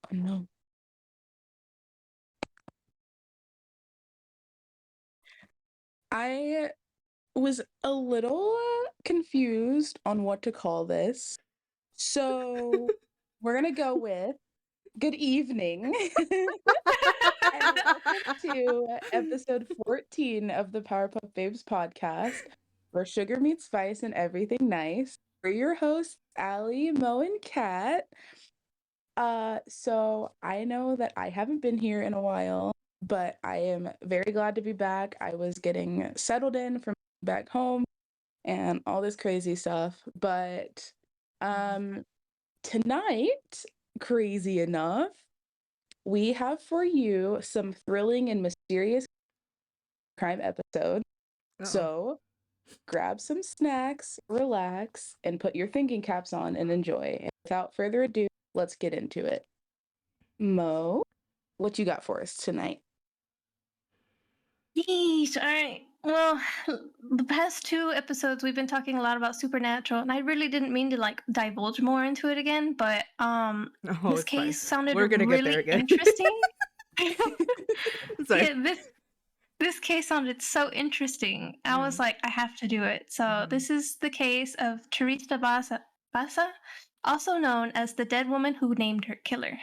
Oh, no. I was a little confused on what to call this. So we're going to go with good evening and welcome to episode 14 of the Powerpuff Babes podcast, where sugar meets spice and everything nice. We're your hosts, Allie, Mo, and Kat. So I know that I haven't been here in a while, but I am very glad to be back. I was getting settled in from back home and all this crazy stuff. But tonight, crazy enough, we have for you some thrilling and mysterious crime episode. Uh-oh. So grab some snacks, relax, and put your thinking caps on and enjoy. And without further ado, let's get into it. Mo, what you got for us tonight? Yeesh, all right. Well, the past two episodes we've been talking a lot about supernatural, and I really didn't mean to like divulge more into it again, but Oh, this it's fine. case sounded We're gonna get there really again. interesting. Sorry. Yeah, this case sounded so interesting. I was like, I have to do it. So this is the case of Teresa Basa, also known as the dead woman who named her killer.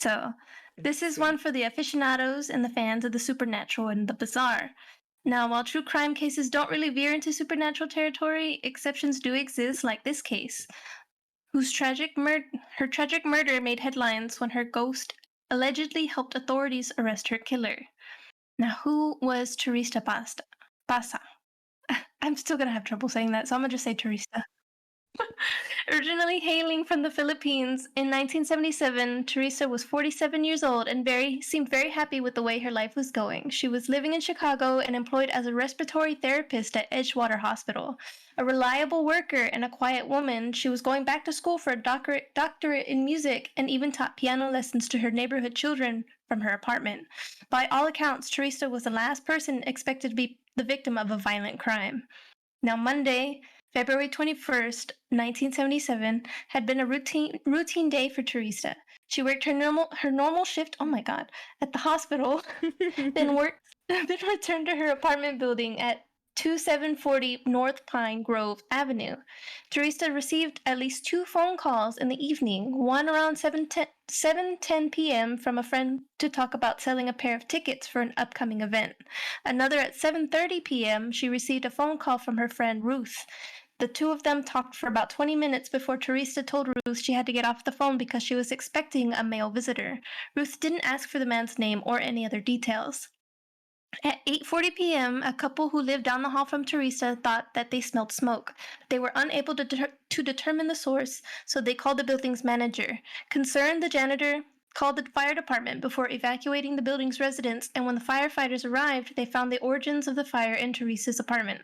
So this is one for the aficionados and the fans of the supernatural and the bizarre. Now, while true crime cases don't really veer into supernatural territory, exceptions do exist, like this case, whose her tragic murder made headlines when her ghost allegedly helped authorities arrest her killer. Now, who was Teresa Basa? I'm still gonna have trouble saying that, so I'm gonna just say Teresa. Originally hailing from the Philippines, in 1977, Teresa was 47 years old and seemed very happy with the way her life was going. She was living in Chicago and employed as a respiratory therapist at Edgewater Hospital. A reliable worker and a quiet woman, she was going back to school for a doctorate in music and even taught piano lessons to her neighborhood children from her apartment. By all accounts, Teresa was the last person expected to be the victim of a violent crime. Now, Monday, February 21st, 1977, had been a routine day for Teresa. She worked her normal shift, oh my god, at the hospital, then returned to her apartment building at 2740 North Pine Grove Avenue. Teresa received at least two phone calls in the evening, one around 7:10 p.m. from a friend to talk about selling a pair of tickets for an upcoming event. Another at 7:30 p.m., she received a phone call from her friend Ruth. The two of them talked for about 20 minutes before Teresa told Ruth she had to get off the phone because she was expecting a male visitor. Ruth didn't ask for the man's name or any other details. At 8:40 p.m., a couple who lived down the hall from Teresa thought that they smelled smoke. They were unable to determine the source, so they called the building's manager. Concerned, the janitor called the fire department before evacuating the building's residents, and when the firefighters arrived, they found the origins of the fire in Teresa's apartment.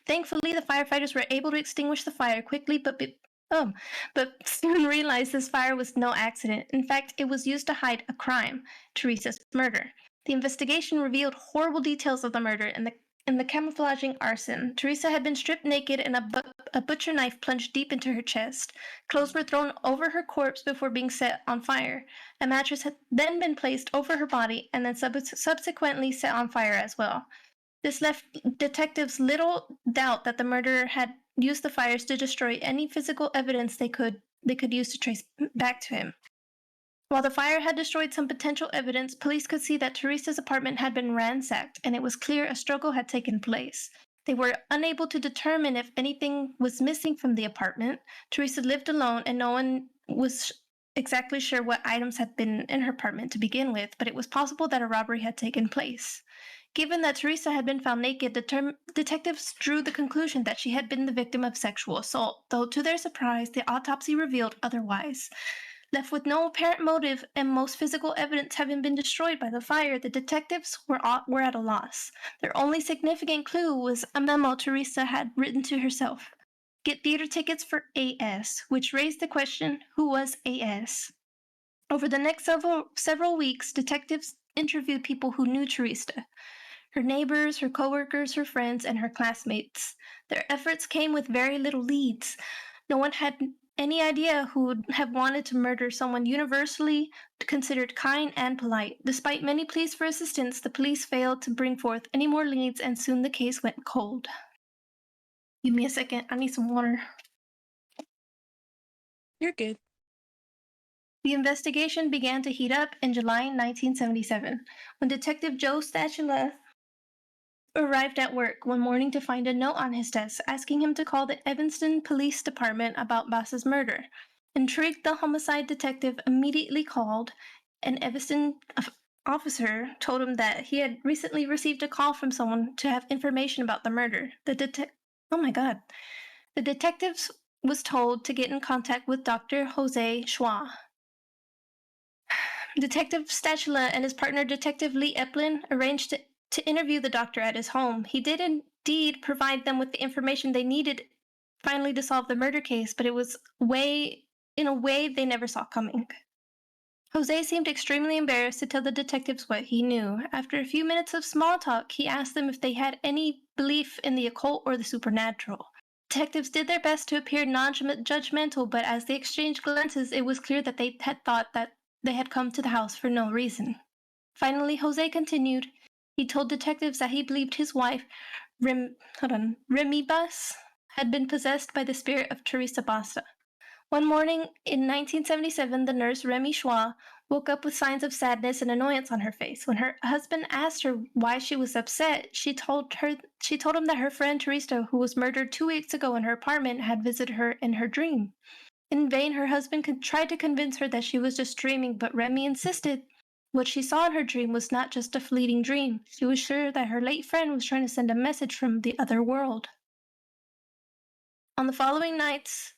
Thankfully, the firefighters were able to extinguish the fire quickly, but soon realized this fire was no accident. In fact, it was used to hide a crime, Teresa's murder. The investigation revealed horrible details of the murder and the camouflaging arson. Teresa had been stripped naked and a butcher knife plunged deep into her chest. Clothes were thrown over her corpse before being set on fire. A mattress had then been placed over her body and then subsequently set on fire as well. This left detectives little doubt that the murderer had used the fires to destroy any physical evidence they could use to trace back to him. While the fire had destroyed some potential evidence, police could see that Teresa's apartment had been ransacked, and it was clear a struggle had taken place. They were unable to determine if anything was missing from the apartment. Teresa lived alone, and no one was exactly sure what items had been in her apartment to begin with, but it was possible that a robbery had taken place. Given that Teresa had been found naked, detectives drew the conclusion that she had been the victim of sexual assault, though to their surprise, the autopsy revealed otherwise. Left with no apparent motive and most physical evidence having been destroyed by the fire, the detectives were at a loss. Their only significant clue was a memo Teresa had written to herself. Get theater tickets for AS, which raised the question, who was AS? Over the next several weeks, detectives interviewed people who knew Teresa. Her neighbors, her coworkers, her friends, and her classmates. Their efforts came with very little leads. No one had any idea who would have wanted to murder someone universally considered kind and polite. Despite many pleas for assistance, the police failed to bring forth any more leads, and soon the case went cold. Give me a second. I need some water. You're good. The investigation began to heat up in July 1977 when Detective Joe Stachula arrived at work one morning to find a note on his desk asking him to call the Evanston Police Department about Bass's murder. Intrigued, the homicide detective immediately called. An Evanston officer told him that he had recently received a call from someone to have information about the murder. Oh my god. The detective was told to get in contact with Dr. Jose Schwa. Detective Stachula and his partner, Detective Lee Eplin, arranged to interview the doctor at his home. He did indeed provide them with the information they needed finally to solve the murder case, but it was in a way they never saw coming. Jose seemed extremely embarrassed to tell the detectives what he knew. After a few minutes of small talk, he asked them if they had any belief in the occult or the supernatural. Detectives did their best to appear non-judgmental, but as they exchanged glances, it was clear that they had thought that they had come to the house for no reason. Finally, Jose continued. He told detectives that he believed his wife, Remy Bass, had been possessed by the spirit of Teresa Bassa. One morning in 1977, the nurse, Remy Schwa, woke up with signs of sadness and annoyance on her face. When her husband asked her why she was upset, she told him that her friend Teresa, who was murdered 2 weeks ago in her apartment, had visited her in her dream. In vain, her husband tried to convince her that she was just dreaming, but Remy insisted what she saw in her dream was not just a fleeting dream. She was sure that her late friend was trying to send a message from the other world. On the following nights,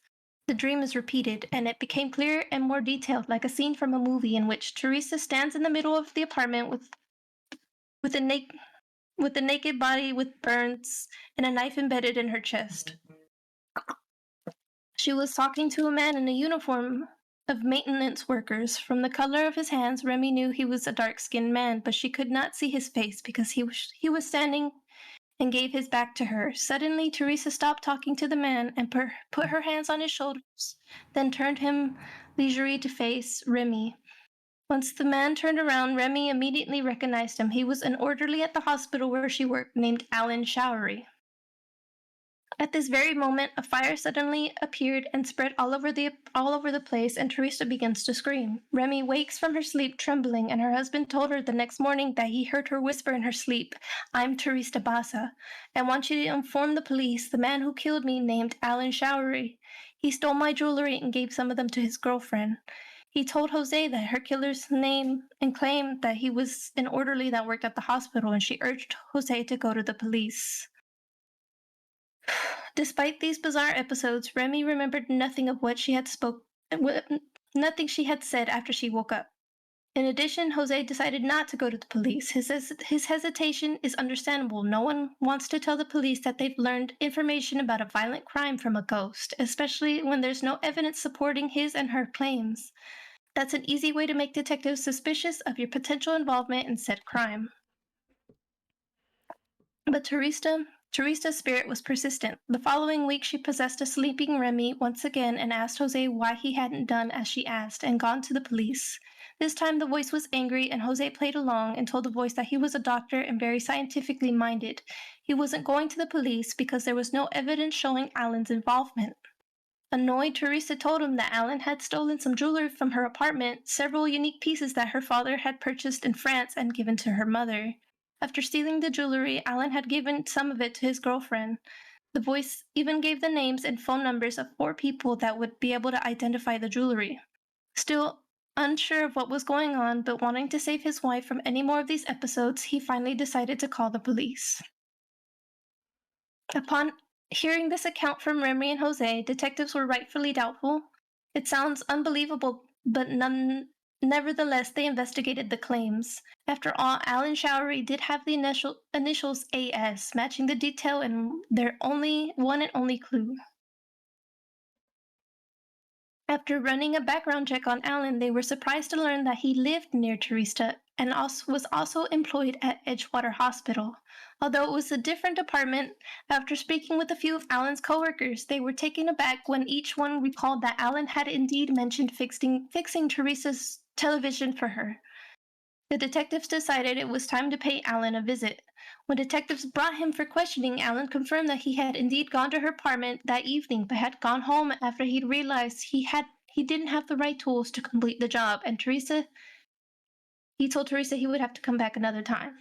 the dream is repeated, and it became clearer and more detailed, like a scene from a movie in which Teresa stands in the middle of the apartment with a naked body with burns and a knife embedded in her chest. She was talking to a man in a uniform of maintenance workers. From the color of his hands, Remy knew he was a dark-skinned man, but she could not see his face because he was standing and gave his back to her. Suddenly, Teresa stopped talking to the man and put her hands on his shoulders, then turned him leisurely to face Remy. Once the man turned around, Remy immediately recognized him. He was an orderly at the hospital where she worked named Alan Showery. At this very moment, a fire suddenly appeared and spread all over the place, and Teresa begins to scream. Remy wakes from her sleep trembling, and her husband told her the next morning that he heard her whisper in her sleep, "I'm Teresa Bassa. I want you to inform the police. The man who killed me named Alan Showery. He stole my jewelry and gave some of them to his girlfriend." He told Jose that her killer's name and claimed that he was an orderly that worked at the hospital, and she urged Jose to go to the police. Despite these bizarre episodes, Remy remembered nothing of what she had nothing she had said after she woke up. In addition, Jose decided not to go to the police. His hesitation is understandable. No one wants to tell the police that they've learned information about a violent crime from a ghost, especially when there's no evidence supporting his and her claims. That's an easy way to make detectives suspicious of your potential involvement in said crime. But Teresa's spirit was persistent. The following week, she possessed a sleeping Remy once again and asked Jose why he hadn't done as she asked and gone to the police. This time, the voice was angry, and Jose played along and told the voice that he was a doctor and very scientifically minded. He wasn't going to the police because there was no evidence showing Alan's involvement. Annoyed, Teresa told him that Alan had stolen some jewelry from her apartment, several unique pieces that her father had purchased in France and given to her mother. After stealing the jewelry, Alan had given some of it to his girlfriend. The voice even gave the names and phone numbers of 4 people that would be able to identify the jewelry. Still unsure of what was going on, but wanting to save his wife from any more of these episodes, he finally decided to call the police. Upon hearing this account from Remy and Jose, detectives were rightfully doubtful. It sounds unbelievable, but nevertheless, they investigated the claims. After all, Alan Showery did have the initials AS, matching the detail and their one and only clue. After running a background check on Alan, they were surprised to learn that he lived near Teresa and was also employed at Edgewater Hospital. Although it was a different department, after speaking with a few of Alan's coworkers, they were taken aback when each one recalled that Alan had indeed mentioned fixing Teresa's television for her. The detectives decided it was time to pay Alan a visit. When detectives brought him for questioning, Alan confirmed that he had indeed gone to her apartment that evening, but had gone home after he'd realized he didn't have the right tools to complete the job, and he told Teresa he would have to come back another time.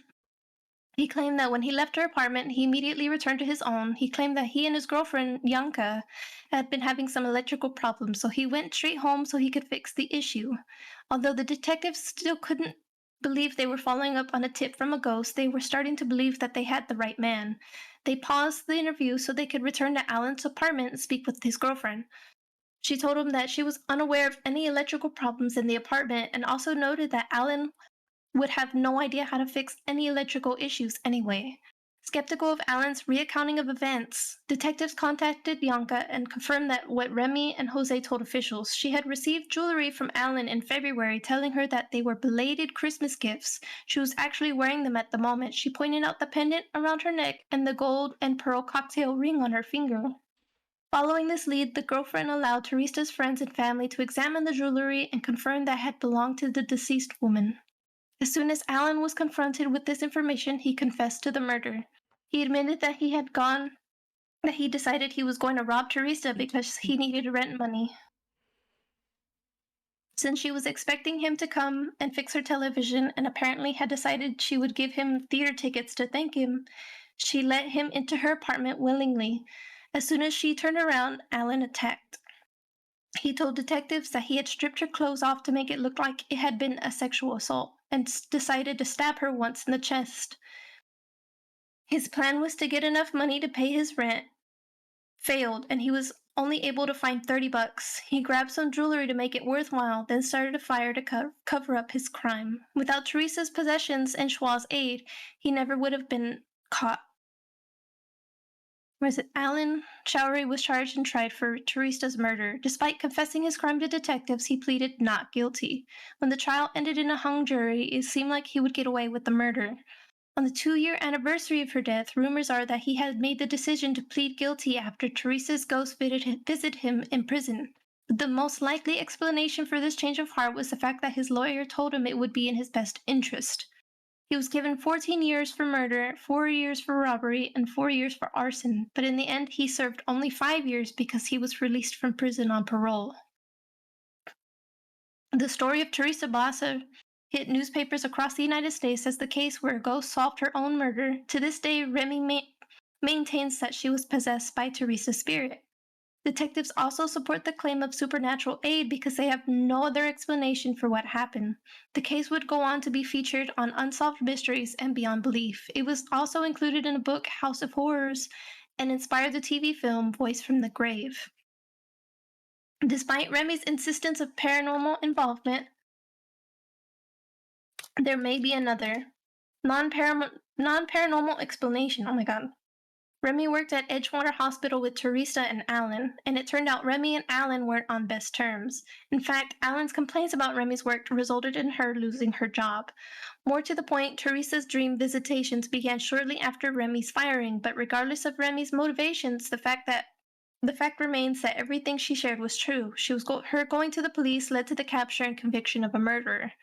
He claimed that when he left her apartment, he immediately returned to his own. He claimed that he and his girlfriend, Yanka, had been having some electrical problems, so he went straight home so he could fix the issue. Although the detectives still couldn't believe they were following up on a tip from a ghost, they were starting to believe that they had the right man. They paused the interview so they could return to Alan's apartment and speak with his girlfriend. She told him that she was unaware of any electrical problems in the apartment and also noted that Alan would have no idea how to fix any electrical issues anyway. Skeptical of Alan's reaccounting of events, detectives contacted Bianca and confirmed that what Remy and Jose told officials. She had received jewelry from Alan in February telling her that they were belated Christmas gifts. She was actually wearing them at the moment. She pointed out the pendant around her neck and the gold and pearl cocktail ring on her finger. Following this lead, the girlfriend allowed Teresa's friends and family to examine the jewelry and confirm that it had belonged to the deceased woman. As soon as Alan was confronted with this information, he confessed to the murder. He admitted that he decided he was going to rob Teresa because he needed rent money. Since she was expecting him to come and fix her television and apparently had decided she would give him theater tickets to thank him, she let him into her apartment willingly. As soon as she turned around, Alan attacked. He told detectives that he had stripped her clothes off to make it look like it had been a sexual assault and decided to stab her once in the chest. His plan was to get enough money to pay his rent. Failed, and he was only able to find $30. He grabbed some jewelry to make it worthwhile, then started a fire to cover up his crime. Without Teresa's possessions and Schwa's aid, he never would have been caught. Alan Showery was charged and tried for Teresa's murder. Despite confessing his crime to detectives, he pleaded not guilty. When the trial ended in a hung jury, it seemed like he would get away with the murder. On the 2-year anniversary of her death, rumors are that he had made the decision to plead guilty after Teresa's ghost visited him in prison. The most likely explanation for this change of heart was the fact that his lawyer told him it would be in his best interest. He was given 14 years for murder, 4 years for robbery, and 4 years for arson, but in the end he served only 5 years because he was released from prison on parole. The story of Teresa Bassa hit newspapers across the United States as the case where a ghost solved her own murder. To this day, Remy maintains that she was possessed by Teresa's spirit. Detectives also support the claim of supernatural aid because they have no other explanation for what happened. The case would go on to be featured on Unsolved Mysteries and Beyond Belief. It was also included in the book House of Horrors and inspired the TV film Voice from the Grave. Despite Remy's insistence of paranormal involvement, there may be another non-paranormal explanation. Oh my god. Remy worked at Edgewater Hospital with Teresa and Alan, and it turned out Remy and Alan weren't on best terms. In fact, Alan's complaints about Remy's work resulted in her losing her job. More to the point, Teresa's dream visitations began shortly after Remy's firing, but regardless of Remy's motivations, the fact remains that everything she shared was true. Her going to the police led to the capture and conviction of a murderer.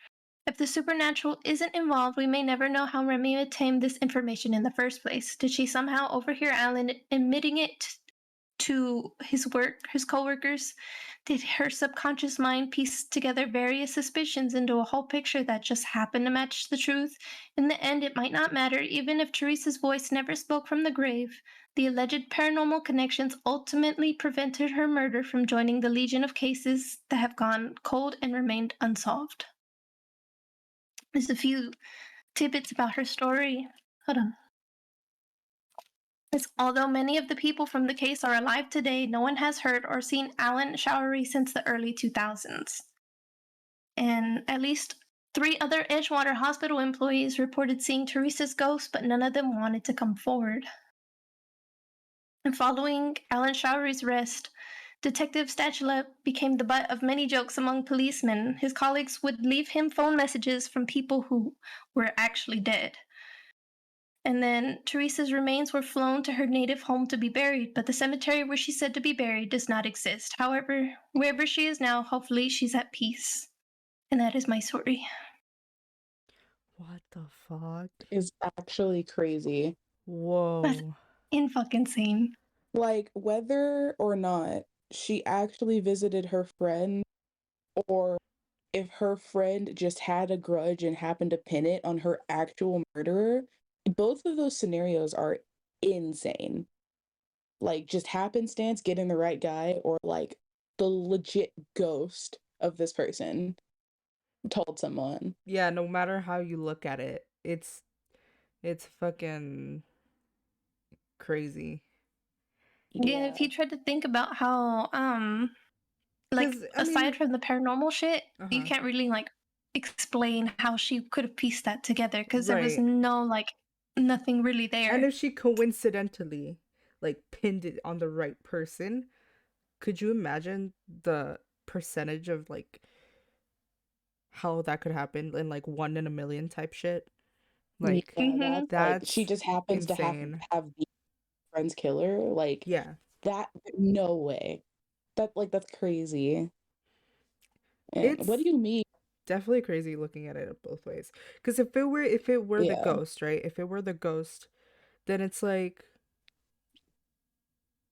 If the supernatural isn't involved, we may never know how Remy obtained this information in the first place. Did she somehow overhear Alan admitting it to his coworkers? Did her subconscious mind piece together various suspicions into a whole picture that just happened to match the truth? In the end, it might not matter, even if Teresa's voice never spoke from the grave. The alleged paranormal connections ultimately prevented her murder from joining the legion of cases that have gone cold and remained unsolved. There's a few tidbits about her story. Hold on. Although many of the people from the case are alive today, no one has heard or seen Alan Showery since the early 2000s. And at least 3 other Edgewater Hospital employees reported seeing Teresa's ghost, but none of them wanted to come forward. And following Alan Showery's arrest, Detective Statula became the butt of many jokes among policemen. His colleagues would leave him phone messages from people who were actually dead. And then Teresa's remains were flown to her native home to be buried, but the cemetery where she's said to be buried does not exist. However, wherever she is now, hopefully she's at peace. And that is my story. What the fuck? Is actually crazy. That's Whoa. in fucking insane. Like, whether or not she actually visited her friend, or if her friend just had a grudge and happened to pin it on her actual murderer, both of those scenarios are insane. Like, just happenstance getting the right guy, or like the legit ghost of this person told someone. Yeah, no matter how you look at it, it's fucking crazy. Yeah, if you tried to think about how, like, 'Cause I aside mean, from the paranormal shit, you uh-huh. can't really, like, explain how she could have pieced that together because there was Right. no, like, nothing really And there. if she coincidentally like pinned it on the right person, could you imagine the percentage of like how that could happen in like 1 in a million type shit? Like Yeah, Mm-hmm. that's like she that's just happens to insane. have the friend's killer. Like Yeah. that, no way. That's crazy. And what do It's you mean? definitely crazy looking at it both ways. Because if it were the Yeah, ghost, right? If it were the ghost, then it's like,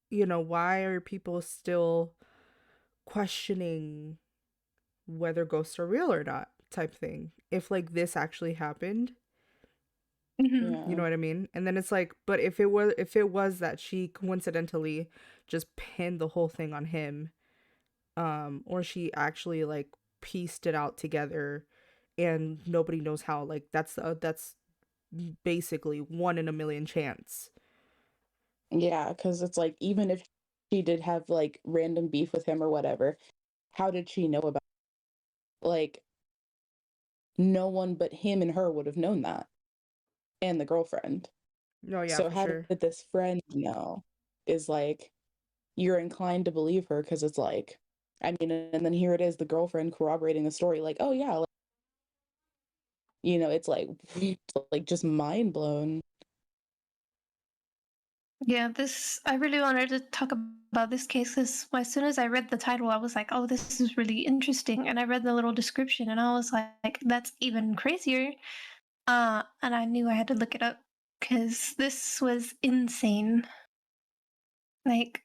why are people still questioning whether ghosts are real or not type thing? If like this actually happened, Mm-hmm. you yeah, know what I mean? And then it's like, but if it was that she coincidentally just pinned the whole thing on him, or she actually like pieced it out together and nobody knows how, like that's basically 1 in a million chance. yeah. Because it's like, even if she did have like random beef with him or whatever, how did she know about? Like, no one but him and her would have known that, and the girlfriend. No, yeah, So for how sure. did this friend know? Is like, you're inclined to believe her because it's like, I mean, and then here it is, the girlfriend corroborating the story, like, oh yeah, like, it's like just mind blown. Yeah, I really wanted to talk about this case because as soon as I read the title, I was like, oh, this is really interesting. And I read the little description and I was like, that's even crazier. And I knew I had to look it up because this was insane. Like,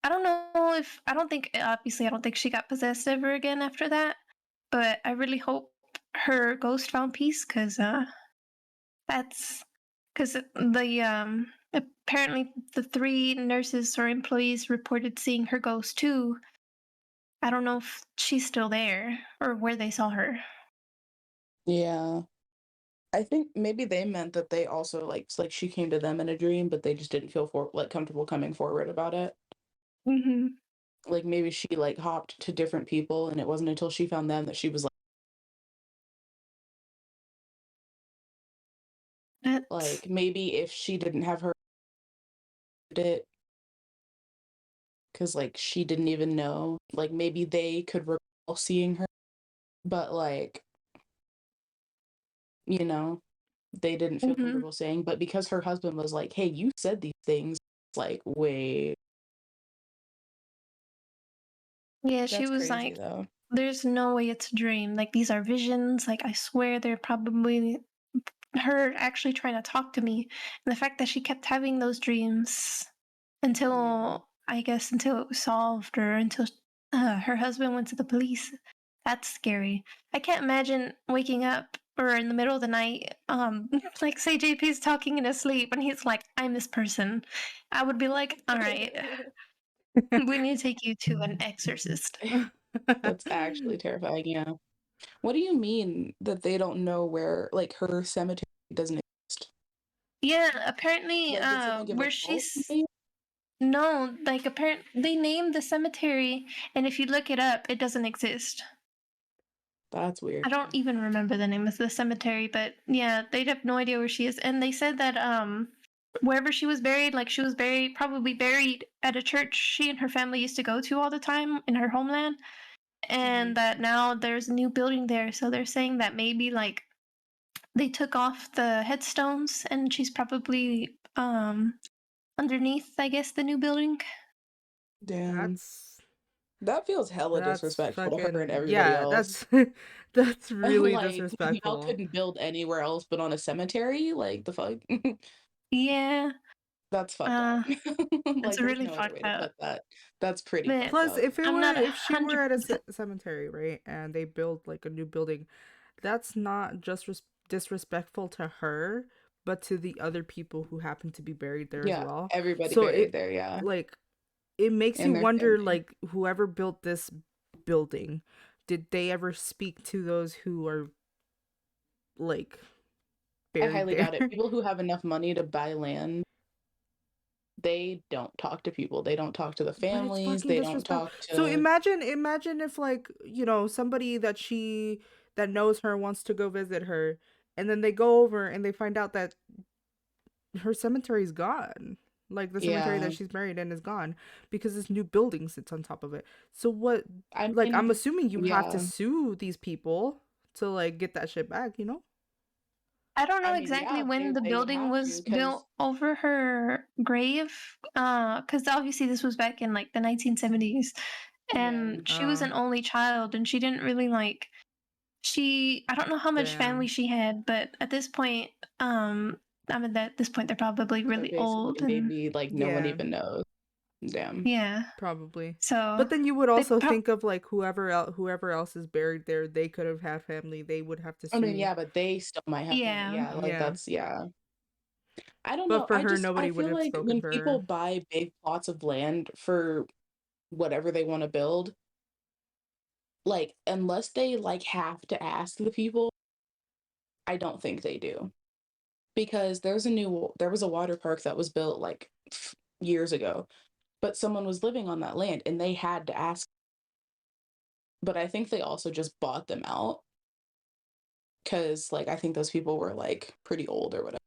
I don't think, obviously, I don't think she got possessed ever again after that. But I really hope her ghost found peace because that's because apparently the three nurses or employees reported seeing her ghost too. I don't know if she's still there or where they saw her. Yeah. I think maybe they meant that they also like she came to them in a dream, but they just didn't feel comfortable coming forward about it. Mm-hmm. Like maybe she like hopped to different people, and it wasn't until she found them that she was That's like maybe if she didn't have her it, because like she didn't even know, like maybe they could recall seeing her, but like, you know, they didn't feel mm-hmm. comfortable saying. But because her husband was like, hey, you said these things, it's like, wait, Yeah, she that's was crazy like, though. "There's no way it's a dream. Like these are visions. Like I swear they're probably her actually trying to talk to me." And the fact that she kept having those dreams Yeah. until I guess until it was solved or until her husband went to the police. That's scary. I can't imagine waking up or in the middle of the night, like say JP's talking in his sleep and he's like, "I'm this person." I would be like, "All right, we need to take you to an exorcist." That's actually terrifying, yeah. What do you mean that they don't know where, like, her cemetery doesn't exist? Yeah, apparently, Like, did someone give a where false she's name? no, like apparent they named the cemetery, and if you look it up, it doesn't exist. That's I weird. don't even remember the name of the cemetery, but yeah, they'd have no idea where she is. And they said that wherever she was buried, like she was probably buried at a church she and her family used to go to all the time in her homeland, Mm-hmm. and that now there's a new building there. So they're saying that maybe like they took off the headstones and she's probably underneath, I guess, the new building. Damn. That's That feels hella that's disrespectful to her and fucking everybody yeah. else. That's really Like, y'all disrespectful. couldn't build anywhere else but on a cemetery? Like, the fuck? Yeah, That's fucked up. uh, it's Like, there's really no other fucked way to up. put that. That's pretty But fucked Plus, up. I'm not if she were at a 100%. cemetery, right, and they build like a new building, that's not just disrespectful to her, but to the other people who happen to be buried there as Yeah, well. everybody So buried it there, yeah, like it makes you and their wonder, family. like whoever built this building, did they ever speak to those who are like I buried highly there? doubt it. People who have enough money to buy land, they don't talk to people. They don't talk to the But it's families. fucking They don't disrespect. talk So to imagine if like, somebody that knows her wants to go visit her, and then they go over and they find out that her cemetery's gone. Like the cemetery that yeah. she's buried in is gone because this new building sits on top of it. So what, I like I'm mean, assuming you have to yeah. sue these people to like get that shit back, you know? I don't know I mean, exactly yeah, when the they would building have to was because built over her grave, because obviously this was back in like the 1970s, yeah. and she was an only child, and she didn't really like I don't know how much family Damn. she had, but at this point, I mean, at this point they're probably So really old, basically, and maybe like no one Yeah, even knows. Damn. yeah, probably. so But then you would they also prob think of like whoever else is buried there, they could have had family. They would have to I mean, sue. yeah, but they still might have family. yeah. Yeah, like Yeah. that's yeah. I don't But know. for her, I nobody would feel have like spoken when for people her. buy big plots of land for whatever they want to build, like unless they like have to ask the people, I don't think they do. Because there was a water park that was built like years ago, but someone was living on that land and they had to ask. But I think they also just bought them out because like I think those people were like pretty old or whatever.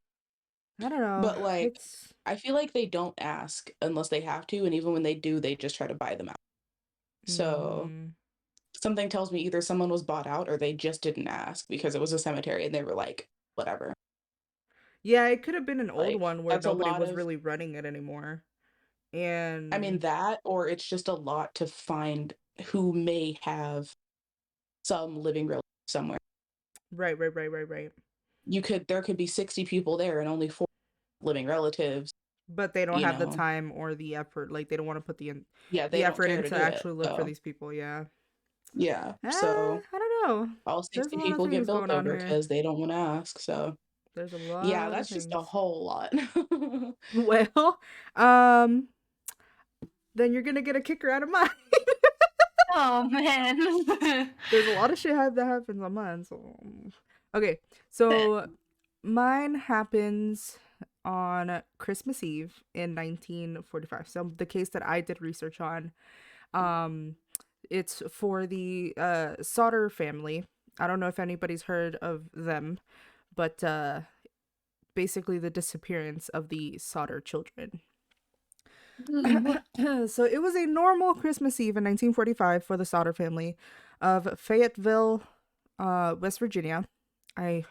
I don't know. But like It's I feel like they don't ask unless they have to, and even when they do, they just try to buy them out. So mm, something tells me either someone was bought out or they just didn't ask because it was a cemetery and they were like, whatever. yeah, it could have been an old Like one where that's a nobody lot was of really running it anymore. I mean And that or it's just a lot to find who may have some living relative somewhere. right. There could be 60 people there and only 4 living relatives, But they don't you have the know. time or the effort. Like they don't want to put Yeah, the they don't effort care to into do it. actually look for So, these people. Yeah. yeah. I So, don't know. all There's a 60 lot of people get things built going on over here. because they don't want to ask. So, There's a yeah, lot of that's just a things. whole lot. Well, um, then you're gonna get a kicker out of mine. Oh man. There's a lot of shit that happens on mine. So, okay, so mine happens on Christmas Eve in 1945. So the case that I did research on, um, it's for the Sodder family. I don't know if anybody's heard of them, but basically the disappearance of the Sodder children. Ooh. So it was a normal Christmas Eve in 1945 for the Sodder family of Fayetteville, West Virginia. I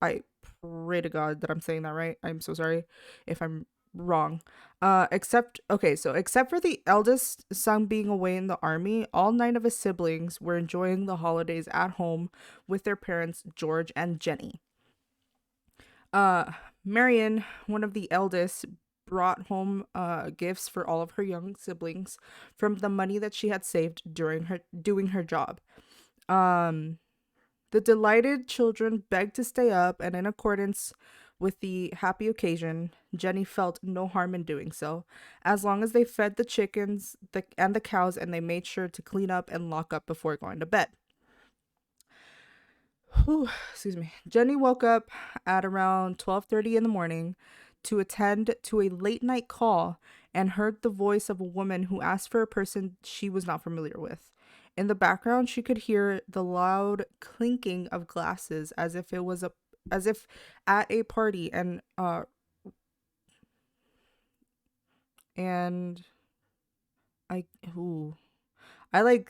I pray to God that I'm saying that right. I'm so sorry if I'm wrong. Except for the eldest son being away in the army, all 9 of his siblings were enjoying the holidays at home with their parents George and Jenny. Uh, Marion, one of the eldest, brought home gifts for all of her young siblings from the money that she had saved during her doing her job. Um, the delighted children begged to stay up, and in accordance with the happy occasion, Jenny felt no harm in doing so, as long as they fed the chickens and the cows, and they made sure to clean up and lock up before going to bed. Whew, excuse me. Jenny woke up at around 12:30 in the morning to attend to a late night call and heard the voice of a woman who asked for a person she was not familiar with. In the background, she could hear the loud clinking of glasses as if at a party, and and I ooh. I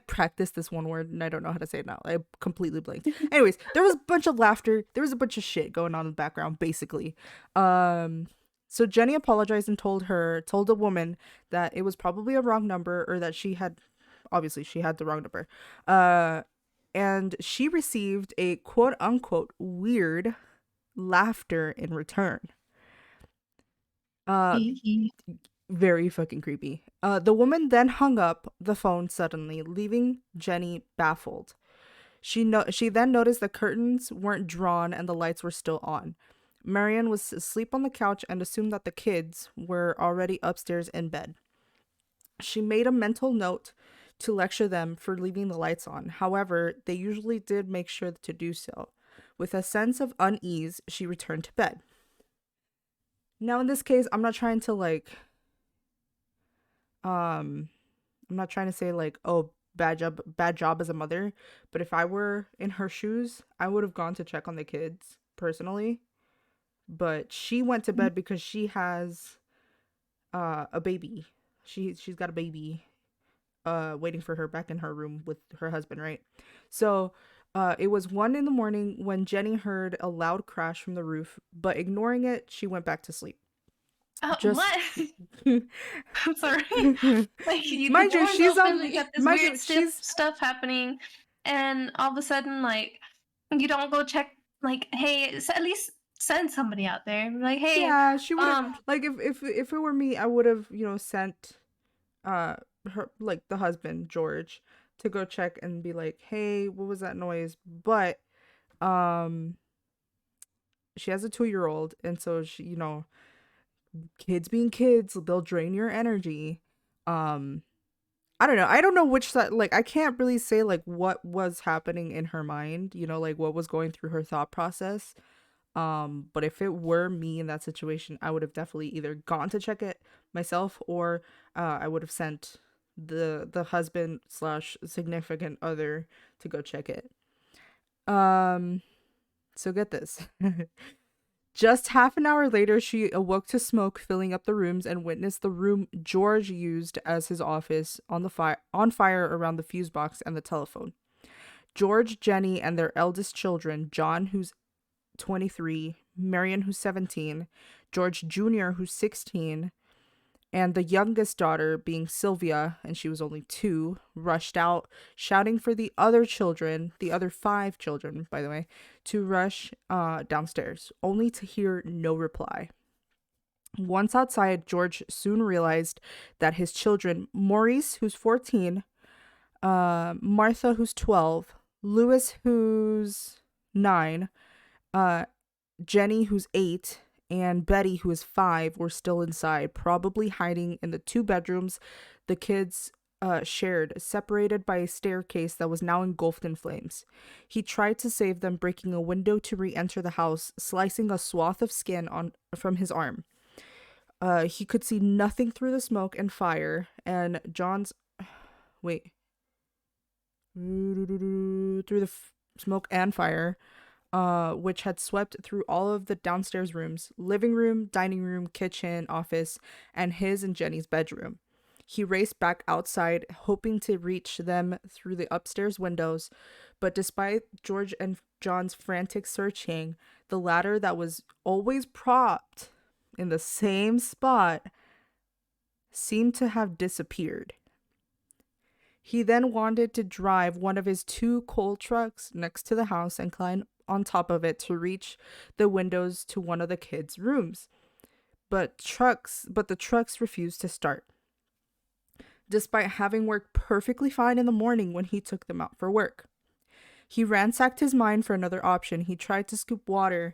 practiced this one word and I don't know how to say it now. I completely blanked. Anyways, there was a bunch of laughter. There was a bunch of shit going on in the background, basically. So Jenny apologized and told the woman that it was probably a wrong number, or that she had the wrong number. And she received a quote unquote weird laughter in return. Very fucking creepy. The woman then hung up the phone suddenly, leaving Jenny baffled. She then noticed the curtains weren't drawn and the lights were still on. Marian was asleep on the couch and assumed that the kids were already upstairs in bed. She made a mental note to lecture them for leaving the lights on. However, they usually did make sure to do so. With a sense of unease, she returned to bed. Now, in this case, I'm not trying to I'm not trying to say like, oh, bad job as a mother, but if I were in her shoes, I would have gone to check on the kids personally. But she went to bed because she has a baby. She's got a baby waiting for her back in her room with her husband, right? So it was 1 a.m. when Jenny heard a loud crash from the roof, but ignoring it, she went back to sleep. What? I'm sorry. Like, mind you, she's open, you got this weird stuff happening, and all of a sudden, like, you don't go check. Like, hey, at least send somebody out there. Like, hey, yeah, she would have. Like, if it were me, I would have, sent her, like, the husband George to go check and be like, hey, what was that noise? But she has a 2-year-old, and so she, kids being kids, they'll drain your energy. I don't know which side. Like, I can't really say like what was happening in her mind, like what was going through her thought process. But if it were me in that situation, I would have definitely either gone to check it myself, or I would have sent the husband / significant other to go check it. So get this. Just half an hour later, she awoke to smoke filling up the rooms and witnessed the room George used as his office on fire around the fuse box and the telephone. George, Jenny, and their eldest children, John, who's 23, Marian, who's 17, George Jr., who's 16, and the youngest daughter, being Sylvia, and she was only 2, rushed out, shouting for the other 5 children, by the way, to rush downstairs, only to hear no reply. Once outside, George soon realized that his children, Maurice, who's 14, Martha, who's 12, Louis, who's 9, Jenny, who's 8, and Betty, who is 5, were still inside, probably hiding in the 2 bedrooms the kids shared, separated by a staircase that was now engulfed in flames. He tried to save them, breaking a window to re-enter the house, slicing a swath of skin from his arm. He could see nothing through the smoke and fire, and through the smoke and fire, which had swept through all of the downstairs rooms, living room, dining room, kitchen, office, and his and Jenny's bedroom. He raced back outside, hoping to reach them through the upstairs windows, but despite George and John's frantic searching, the ladder that was always propped in the same spot seemed to have disappeared. He then wanted to drive one of his 2 coal trucks next to the house and climb on top of it to reach the windows to one of the kids' rooms. But the trucks refused to start, despite having worked perfectly fine in the morning when he took them out for work. He ransacked his mind for another option. He tried to scoop water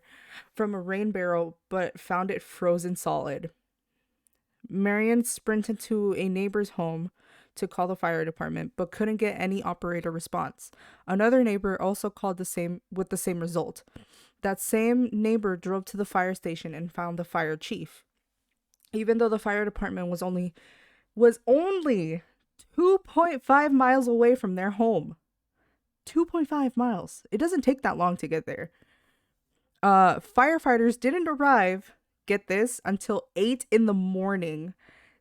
from a rain barrel, but found it frozen solid. Marian sprinted to a neighbor's home to call the fire department, but couldn't get any operator response. Another neighbor also called with the same result. That same neighbor drove to the fire station and found the fire chief. Even though the fire department was only 2.5 miles away from their home. 2.5 miles. It doesn't take that long to get there. Firefighters didn't arrive, get this, until 8 a.m,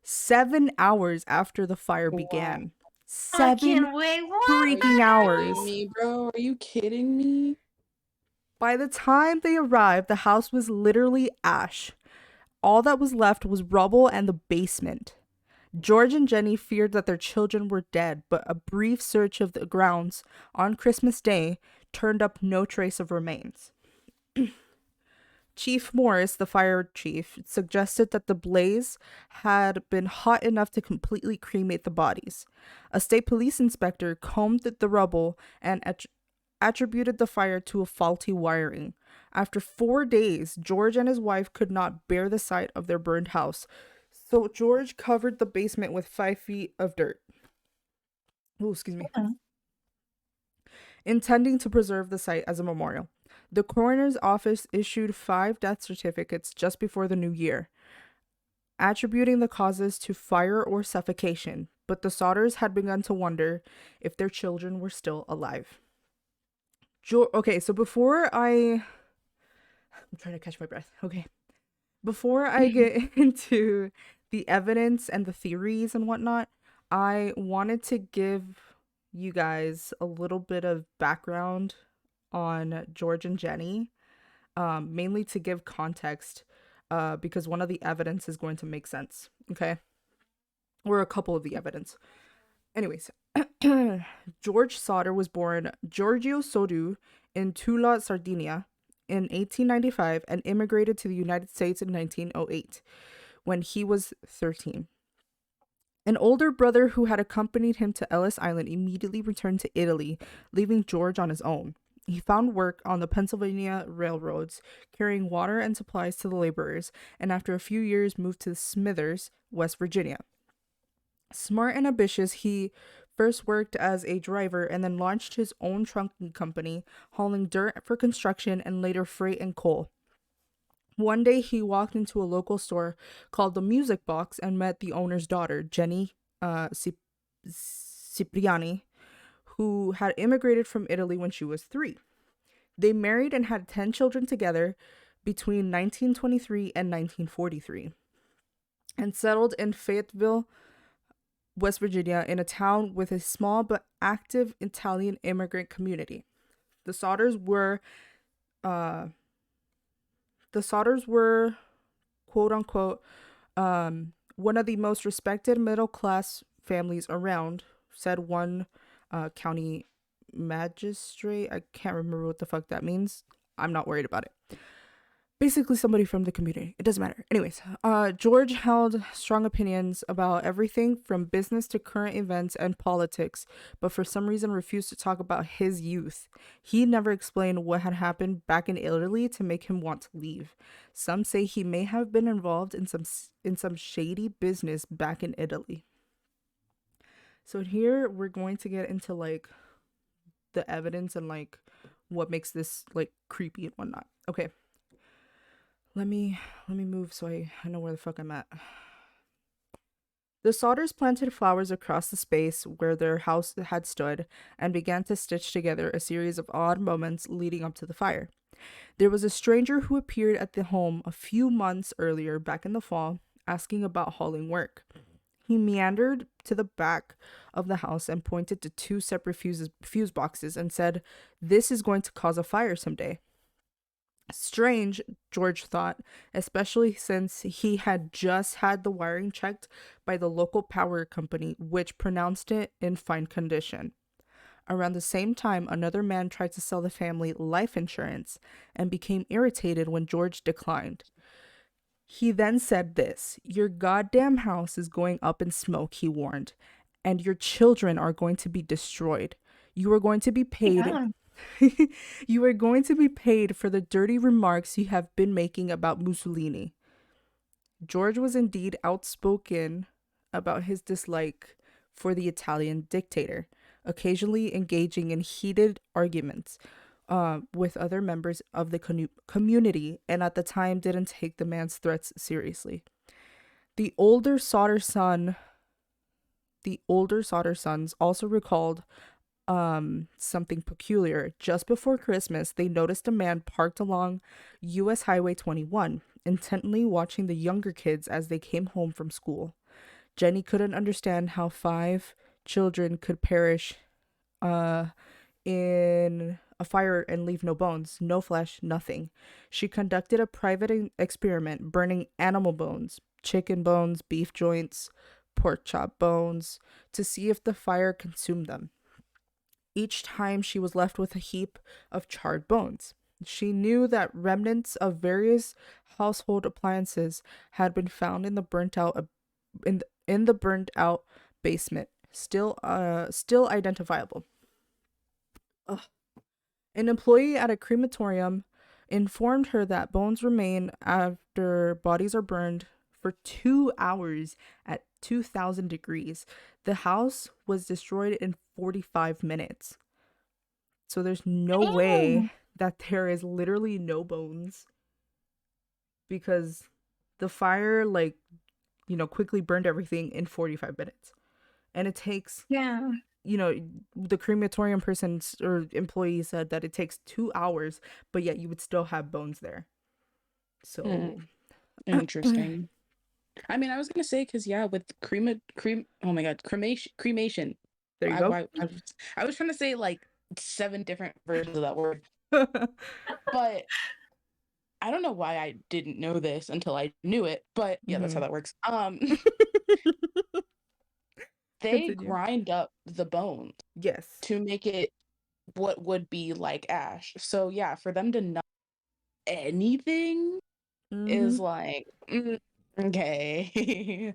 7 hours after the fire Wow. began. I 7 can't wait. What? freaking Kidding hours. me, bro? Are you kidding me? By the time they arrived, the house was literally ash. All that was left was rubble and the basement. George and Jenny feared that their children were dead, but a brief search of the grounds on Christmas Day turned up no trace of remains. Chief Morris, the fire chief, suggested that the blaze had been hot enough to completely cremate the bodies. A state police inspector combed the rubble and attributed the fire to a faulty wiring. After 4 days, George and his wife could not bear the sight of their burned house, so George covered the basement with 5 feet of dirt. Oh, excuse me. Intending to preserve the site as a memorial. The coroner's office issued 5 death certificates just before the new year, attributing the causes to fire or suffocation, but the Sodders had begun to wonder if their children were still alive. Okay, so I'm trying to catch my breath. Okay. Before I get into the evidence and the theories and whatnot, I wanted to give you guys a little bit of background on George and Jenny, mainly to give context, because one of the evidence is going to make sense, okay? Or a couple of the evidence. Anyways, George Sodder was born Giorgio Soddu in Tula, Sardinia in 1895 and immigrated to the United States in 1908 when he was 13. An older brother who had accompanied him to Ellis Island immediately returned to Italy, leaving George on his own. He found work on the Pennsylvania railroads, carrying water and supplies to the laborers, and after a few years moved to Smithers, West Virginia. Smart and ambitious, he first worked as a driver and then launched his own trucking company, hauling dirt for construction and later freight and coal. One day he walked into a local store called the Music Box and met the owner's daughter, Jenny Cipriani, who had immigrated from Italy when she was 3. They married and had 10 children together between 1923 and 1943 and settled in Fayetteville, West Virginia, in a town with a small but active Italian immigrant community. The Sodders were quote unquote one of the most respected middle class families around, said one county magistrate. I can't remember what the fuck that means. I'm not worried about it. Basically somebody from the community. It doesn't matter. Anyways, George held strong opinions about everything from business to current events and politics, but for some reason refused to talk about his youth. He never explained what had happened back in Italy to make him want to leave. Some say he may have been involved in some shady business back in Italy. So here we're going to get into like the evidence and like what makes this like creepy and whatnot. Okay. Let me move so I know where the fuck I'm at. The Sodders planted flowers across the space where their house had stood and began to stitch together a series of odd moments leading up to the fire. There was a stranger who appeared at the home a few months earlier back in the fall, asking about hauling work. He meandered to the back of the house and pointed to 2 separate fuse boxes and said, "This is going to cause a fire someday." Strange, George thought, especially since he had just had the wiring checked by the local power company, which pronounced it in fine condition. Around the same time, another man tried to sell the family life insurance and became irritated when George declined. He then said this, "Your goddamn house is going up in smoke," he warned, "and your children are going to be destroyed. You are going to be paid... Yeah. You are going to be paid for the dirty remarks you have been making about Mussolini." George was indeed outspoken about his dislike for the Italian dictator, occasionally engaging in heated arguments with other members of the community, and at the time didn't take the man's threats seriously. The older Sodder sons also recalled something peculiar. Just before Christmas, they noticed a man parked along US Highway 21, intently watching the younger kids as they came home from school. Jenny couldn't understand how 5 children could perish uh, in a fire and leave no bones, no flesh, nothing. She conducted a private experiment burning animal bones, chicken bones, beef joints, pork chop bones, to see if the fire consumed them. Each time she was left with a heap of charred bones. She knew that remnants of various household appliances had been found in the burnt out in the burnt out basement, still identifiable. Ugh. An employee at a crematorium informed her that bones remain after bodies are burned for 2 hours at 2,000 degrees. The house was destroyed in 45 minutes. So there's no way Damn. that there is literally no bones because the fire, like, quickly burned everything in 45 minutes. And it takes, Yeah. the crematorium person or employee said that it takes 2 hours, but yet you would still have bones there. So Interesting. I mean, I was gonna say because with oh my god, cremation. there you go. I was trying to say like 7 different versions of that word, but I don't know why I didn't know this until I knew it. But yeah, that's how that works. They Continue. grind up the bones Yes. to make it what would be like ash. So yeah, for them to not anything is like okay.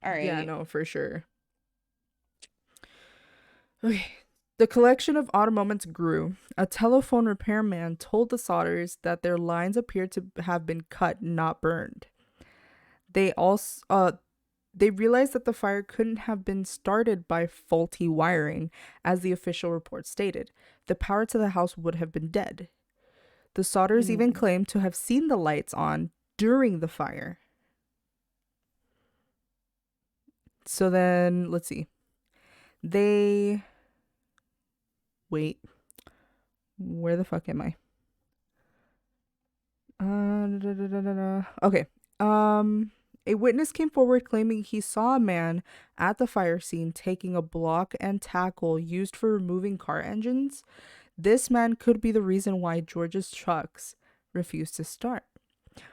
All Yeah, right. no, for sure. Okay. The collection of odd moments grew. A telephone repairman told the Sodders that their lines appeared to have been cut, not burned. They realized that the fire couldn't have been started by faulty wiring, as the official report stated. The power to the house would have been dead. The Sodders even claimed to have seen the lights on during the fire. So then, let's see. Wait. Where the fuck am I? Okay. A witness came forward claiming he saw a man at the fire scene taking a block and tackle used for removing car engines. This man could be the reason why George's trucks refused to start.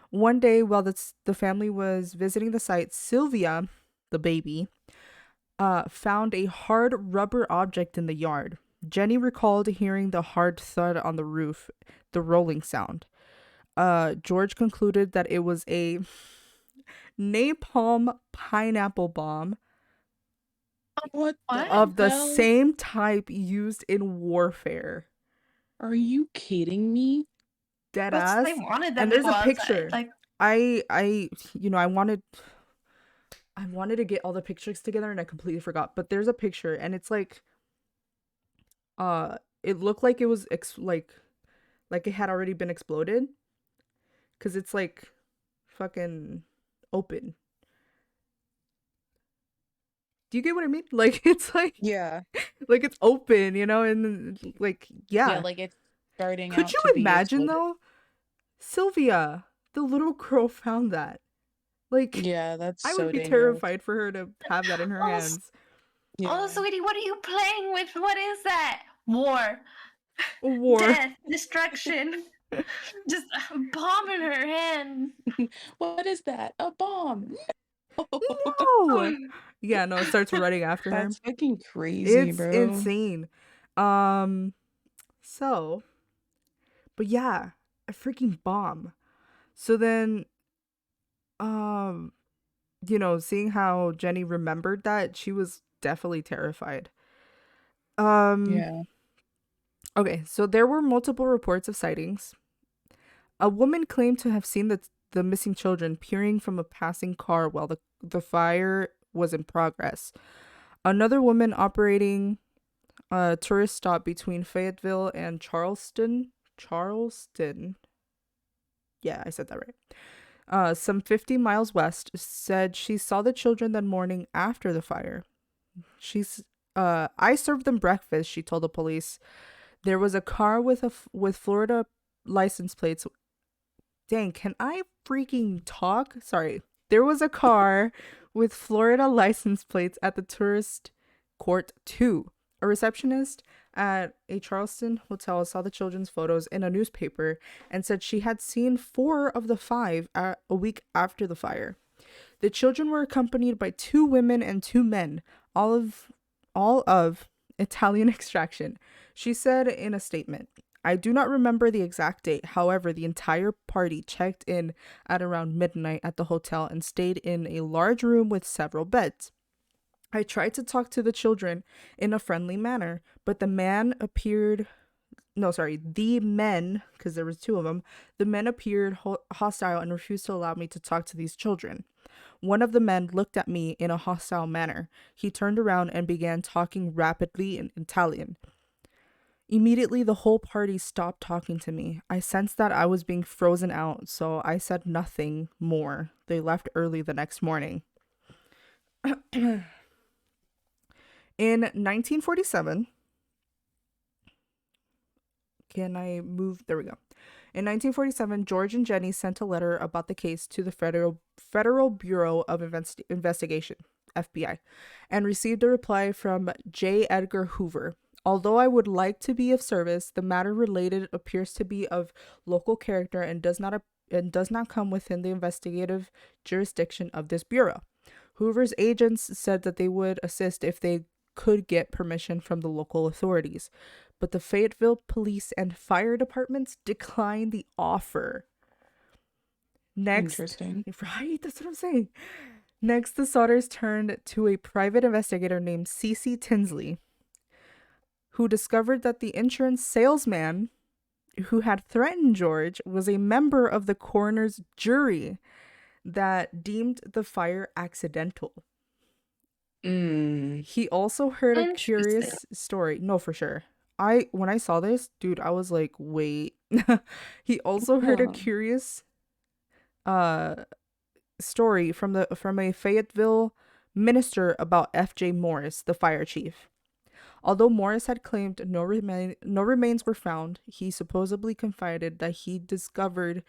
One day, while the family was visiting the site, Sylvia, the baby, found a hard rubber object in the yard. Jenny recalled hearing the hard thud on the roof, the rolling sound. George concluded that it was a napalm pineapple bomb What of the hell? same type used in warfare. Are you kidding me? Dead What's ass. they wanted them And to there's go a outside? picture. Like, I wanted to get all the pictures together and I completely forgot. But there's a picture and it's like it looked like it was like it had already been exploded, because it's like fucking open. Do you get what I mean? Like it's like Yeah. like it's open, and like Yeah, like it's starting Could out you to be imagine exploded. though? Sylvia, the little girl, found that. Like Yeah, that's I so would be dangerous. terrified for her to have that in her Oh, hands. oh, sweetie, what are you playing with? What is that? War, War. death, destruction. Just a bomb in her hand. What is that? A bomb. No. Yeah, no, it starts running after her. That's fucking crazy, It's bro. insane. So, but yeah, a freaking bomb. So then, seeing how Jenny remembered that, she was definitely terrified. Yeah. Okay, so there were multiple reports of sightings. A woman claimed to have seen the missing children peering from a passing car while the fire was in progress. Another woman operating a tourist stop between Fayetteville and Charleston. Yeah, I said that right. Some 50 miles west, said she saw the children that morning after the fire. I served them breakfast, she told the police. There was a car with Florida license plates. Dang, can I freaking talk? Sorry. There was a car with Florida license plates at the tourist court too. A receptionist at a Charleston hotel saw the children's photos in a newspaper and said she had seen 4 of the 5 a week after the fire. The children were accompanied by 2 women and 2 men, all of Italian extraction. She said in a statement, "I do not remember the exact date. However, the entire party checked in at around midnight at the hotel and stayed in a large room with several beds. I tried to talk to the children in a friendly manner, but the men, because there was 2 of them, the men appeared hostile and refused to allow me to talk to these children. One of the men looked at me in a hostile manner. He turned around and began talking rapidly in Italian. Immediately, the whole party stopped talking to me. I sensed that I was being frozen out, so I said nothing more. They left early the next morning." In 1947, there we go. In 1947, George and Jenny sent a letter about the case to the Federal Bureau of Investigation, FBI, and received a reply from J. Edgar Hoover. "Although I would like to be of service, the matter related appears to be of local character and does not come within the investigative jurisdiction of this bureau." Hoover's agents said that they would assist if they could get permission from the local authorities, but the Fayetteville police and fire departments declined the offer. Next, Interesting. right? That's what I'm saying. Next, the Sodders turned to a private investigator named C.C. Tinsley, who discovered that the insurance salesman who had threatened George was a member of the coroner's jury that deemed the fire accidental. He also heard a curious story. No, for sure. When I saw this, dude, I was like, wait. He also heard a curious story from a Fayetteville minister about F.J. Morris, the fire chief. Although Morris had claimed no remains were found, he supposedly confided that he discovered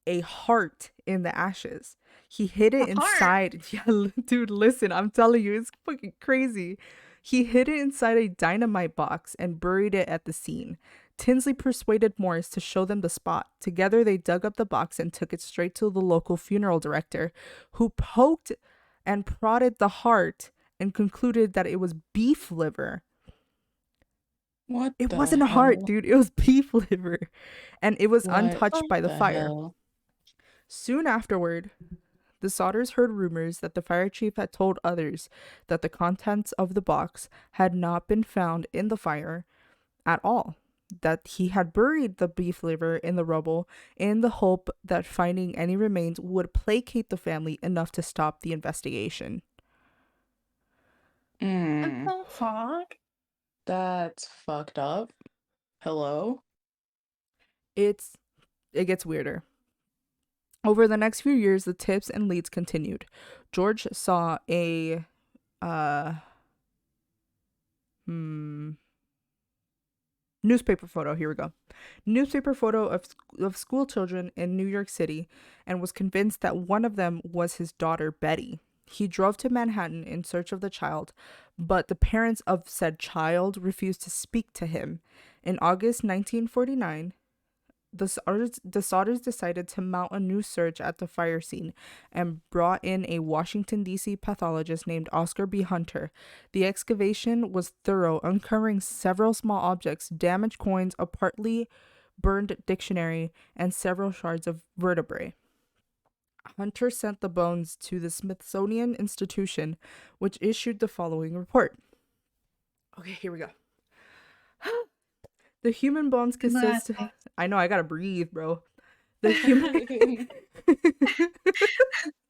a heart in the ashes. He hid it inside. Yeah, dude, listen, I'm telling you, it's fucking crazy. He hid it inside a dynamite box and buried it at the scene. Tinsley persuaded Morris to show them the spot. Together, they dug up the box and took it straight to the local funeral director, who poked and prodded the heart and concluded that it was beef liver. It wasn't a heart, dude. It was beef liver. And it was untouched by the fire. Soon afterward, the Sodders heard rumors that the fire chief had told others that the contents of the box had not been found in the fire at all, that he had buried the beef liver in the rubble in the hope that finding any remains would placate the family enough to stop the investigation. That's fucked up. Hello? It gets weirder. Over the next few years, the tips and leads continued. George saw a newspaper photo. Here we go. Newspaper photo of school children in New York City, and was convinced that one of them was his daughter, Betty. He drove to Manhattan in search of the child, but the parents of said child refused to speak to him. In August 1949, the Sodders decided to mount a new search at the fire scene and brought in a Washington, D.C. pathologist named Oscar B. Hunter. The excavation was thorough, uncovering several small objects, damaged coins, a partly burned dictionary, and several shards of vertebrae. Hunter sent the bones to the Smithsonian Institution, which issued the following report. Okay, here we go. The human bones consist... I know, I gotta breathe, bro. The human...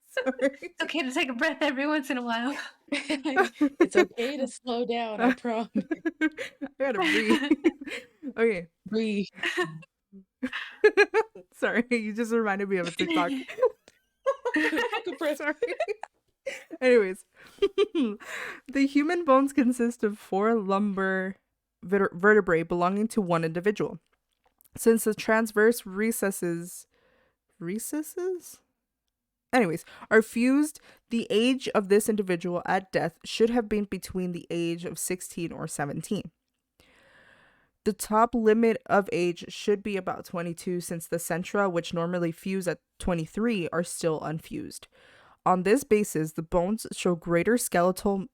Sorry. It's okay to take a breath every once in a while. It's okay to slow down, I promise. I gotta breathe. Okay. Breathe. Sorry, you just reminded me of a TikTok. Sorry. Anyways, the human bones consist of 4 lumbar vertebrae belonging to one individual. Since the transverse recesses Anyways, are fused. The age of this individual at death should have been between the age of 16 or 17. The top limit of age should be about 22 since the centra, which normally fuse at 23, are still unfused. On this basis, the bones show greater skeletal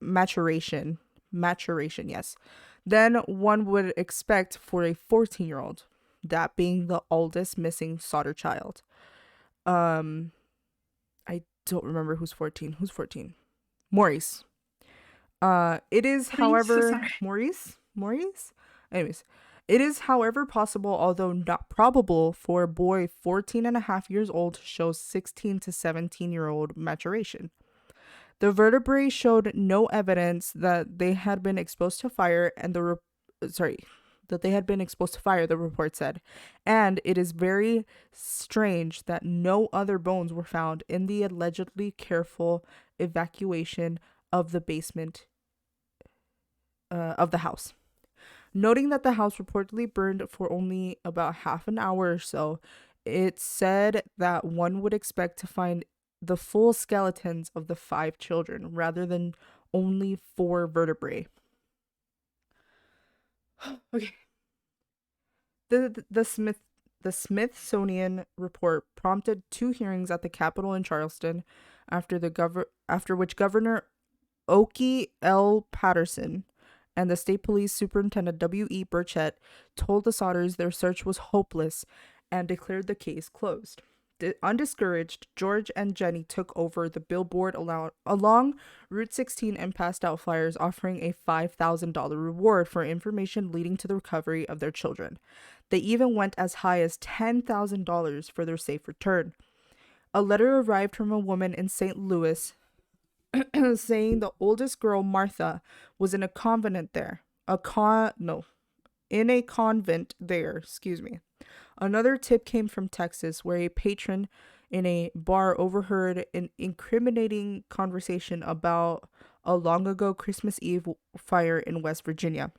maturation, yes, than one would expect for a 14-year-old, that being the oldest missing Sodder child. Um, I don't remember who's 14. Who's 14? Maurice. It is, Please, so however, sorry. Maurice? Anyways, it is, however, possible, although not probable, for a boy 14 and a half years old to show 16 to 17-year-old maturation. The vertebrae showed no evidence that they had been exposed to fire, and the report said. And it is very strange that no other bones were found in the allegedly careful evacuation of the basement of the house. Noting that the house reportedly burned for only about half an hour or so, it said that one would expect to find the full skeletons of the 5 children rather than only 4 vertebrae. Okay. The Smithsonian report prompted 2 hearings at the Capitol in Charleston, after which Governor Oki L. Patterson and the State Police Superintendent W.E. Burchett told the Sodders their search was hopeless and declared the case closed. Undiscouraged, George and Jenny took over the billboard along Route 16 and passed out flyers offering a $5,000 reward for information leading to the recovery of their children. They even went as high as $10,000 for their safe return. A letter arrived from a woman in St. Louis saying the oldest girl, Martha, was in a convent there. In a convent there, excuse me. Another tip came from Texas, where a patron in a bar overheard an incriminating conversation about a long ago Christmas Eve fire in West Virginia.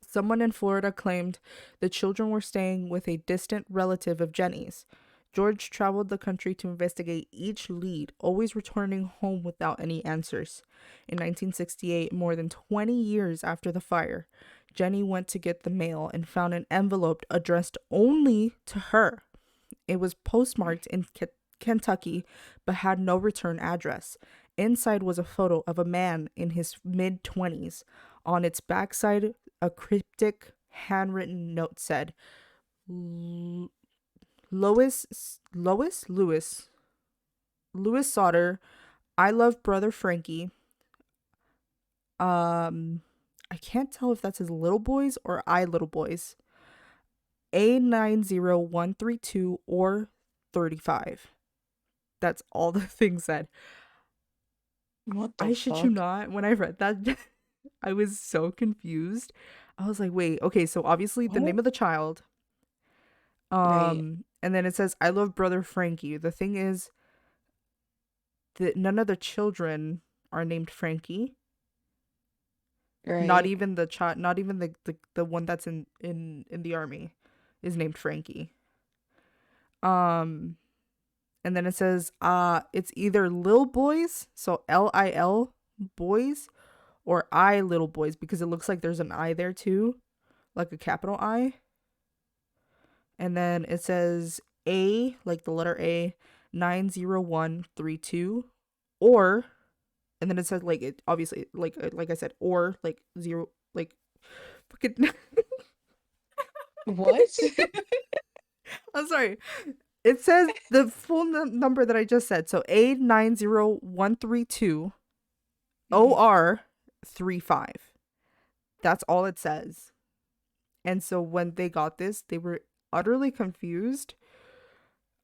Someone in Florida claimed the children were staying with a distant relative of Jenny's. George traveled the country to investigate each lead, always returning home without any answers. In 1968, more than 20 years after the fire, Jenny went to get the mail and found an envelope addressed only to her. It was postmarked in Kentucky, but had no return address. Inside was a photo of a man in his mid-20s. On its backside, a cryptic handwritten note said, Louis Sodder, I love brother Frankie. I can't tell if that's his little boys or I little boys. A90132 or 35. That's all the thing said. What the I shit you fuck? not, when I read that, I was so confused. I was like, wait, okay, so obviously the What? name of the child. Right. And then it says, I love brother Frankie. The thing is that none of the children are named Frankie. Not Right. even the child, not even the one that's in the army is named Frankie. And then it says, it's either Lil Boys, so Lil boys, or I little boys, because it looks like there's an I there too, like a capital I. And then it says A, like the letter A, 90132, or, and then it says like it obviously like I said, or like 0, like fucking. What? I'm sorry. It says the full number that I just said. So A90132 OR35. That's all it says. And so when they got this, they were utterly confused.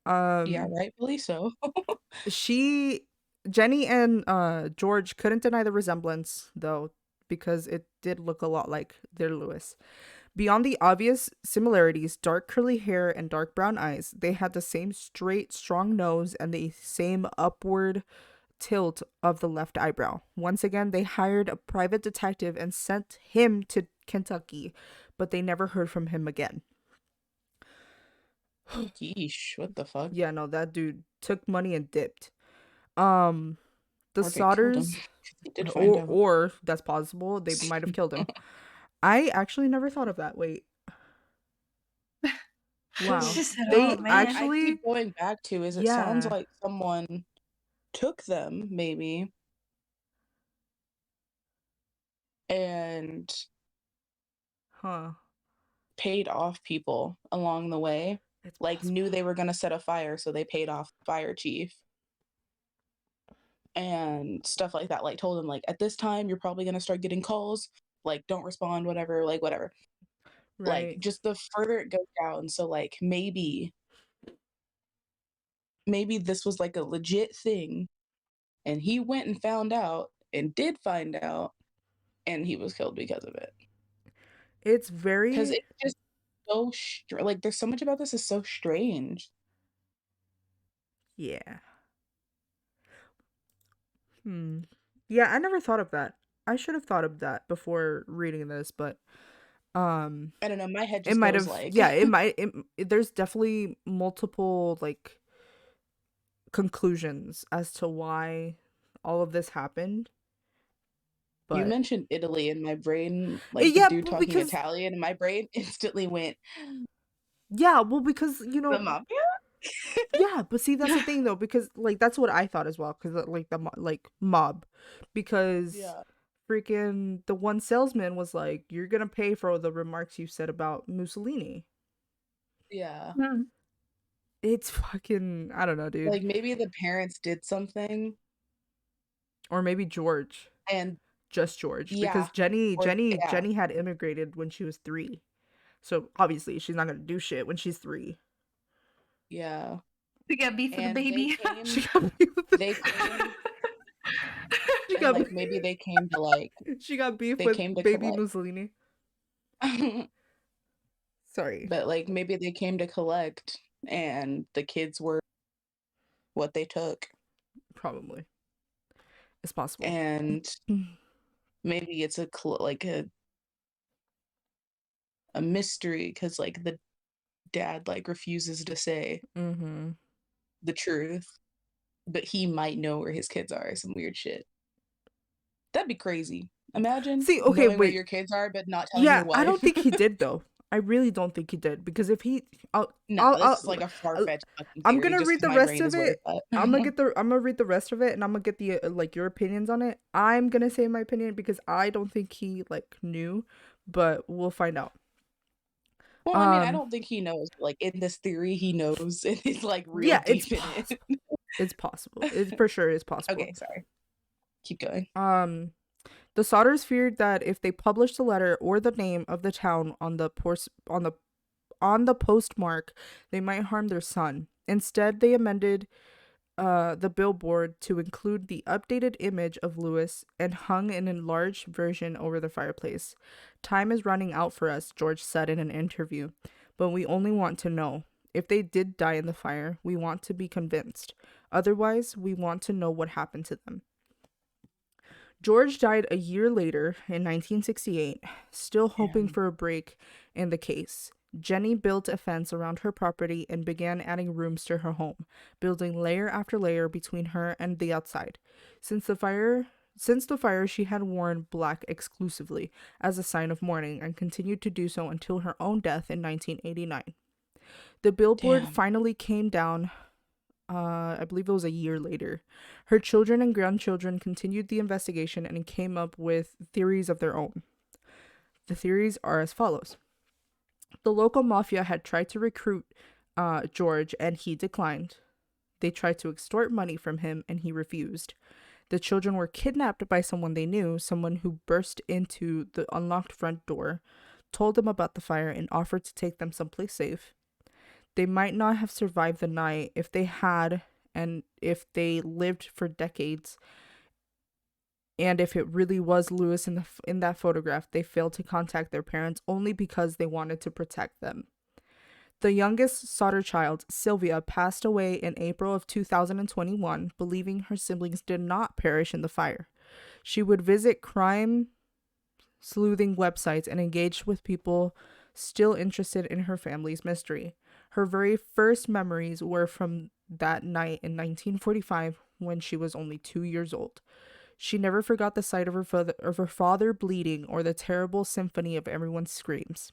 Yeah, rightfully so. Jenny and George couldn't deny the resemblance though, because it did look a lot like their Lewis. Beyond the obvious similarities, dark curly hair and dark brown eyes, they had the same straight, strong nose and the same upward tilt of the left eyebrow. Once again, they hired a private detective and sent him to Kentucky, but they never heard from him again. Yeesh, what the fuck? Yeah, no, that dude took money and dipped. Um, the Or they killed him. Sodders, They did find out. or that's possible. They might have killed him. I actually never thought of that. Wait, wow. She said, "Oh They What man." I keep actually, going back to is it sounds yeah, like someone took them, maybe, and huh? paid off people along the way. It's Like, knew possible. they were going to set a fire, so they paid off the fire chief and stuff like that. Like, told him, like, at this time, you're probably going to start getting calls. Like, don't respond, whatever, like, whatever. Like, Right. just the further it goes down. So, like, maybe this was like a legit thing, and he went and found out and did find out, and he was killed because of it. It's Because very, it's just so like, there's so much about this is so strange. yeah. Hmm. Yeah, I never thought of that. I should have thought of that before reading this, but um I don't know. My head it just might goes have, like, yeah, there's definitely multiple like conclusions as to why all of this happened, you but mentioned Italy, and my brain, like the yeah, dude well, talking because Italian, and my brain instantly went, yeah, well, because the mafia? yeah, but see, that's the thing though, because like that's what I thought as well, because like like mob, because Yeah. freaking the one salesman was like, "You're gonna pay for all the remarks you said about Mussolini." Yeah. Hmm. It's fucking, I don't know, dude. Like, maybe the parents did something, Or maybe George, and just George, because yeah, or yeah, Jenny had immigrated when she was 3, so obviously she's not gonna do shit when she's 3. yeah. We got beef with the And they baby. She came, got beef with they came, she and got like maybe they came to like, she got beef they with came to baby collect. Mussolini. Sorry, But like maybe they came to collect, and the kids were what they took. probably it's possible. And maybe it's like a mystery, because like the dad like refuses to say Mm-hmm. the truth, but he might know where his kids are, some weird shit. That'd be crazy. Imagine See, okay, knowing where wait. your kids are but not telling Yeah, your I wife. don't think he did though. I really don't think he did, because if he, No, I'll, this is I'll, like a I'll far-fetched fucking I'm theory gonna just read because the my rest brain of is where it. it's at. I'm gonna read the rest of it, and I'm gonna get the like your opinions on it. I'm gonna say my opinion because I don't think he like knew, but we'll find out. Well, I mean, I Um, don't think he knows. Like, in this theory, he knows, and he's like real yeah, it's deep in it. possible. It's possible. It for sure is possible. Okay, sorry. Keep going. Um, the Sodders feared that if they published the letter or the name of the town on the postmark, they might harm their son. Instead, they amended the billboard to include the updated image of Lewis and hung an enlarged version over the fireplace. "Time is running out for us," George said in an interview, "but we only want to know. If they did die in the fire, we want to be convinced. Otherwise, we want to know what happened to them." George died a year later in 1968, still hoping Damn. for a break in the case. Jenny built a fence around her property and began adding rooms to her home, building layer after layer between her and the outside. Since the fire, she had worn black exclusively as a sign of mourning and continued to do so until her own death in 1989. The billboard Damn. finally came down, I believe it was a year later. Her children and grandchildren continued the investigation and came up with theories of their own. The theories are as follows. The local mafia had tried to recruit George, and he declined. They tried to extort money from him, and he refused. The children were kidnapped by someone they knew, someone who burst into the unlocked front door, told them about the fire, and offered to take them someplace safe. They might not have survived the night if they had, and if they lived for decades. And if it really was Lewis in that photograph, they failed to contact their parents only because they wanted to protect them. The youngest Sodder child, Sylvia, passed away in April of 2021, believing her siblings did not perish in the fire. She would visit crime sleuthing websites and engage with people still interested in her family's mystery. Her very first memories were from that night in 1945 when she was only 2 years old. She never forgot the sight of her father bleeding or the terrible symphony of everyone's screams.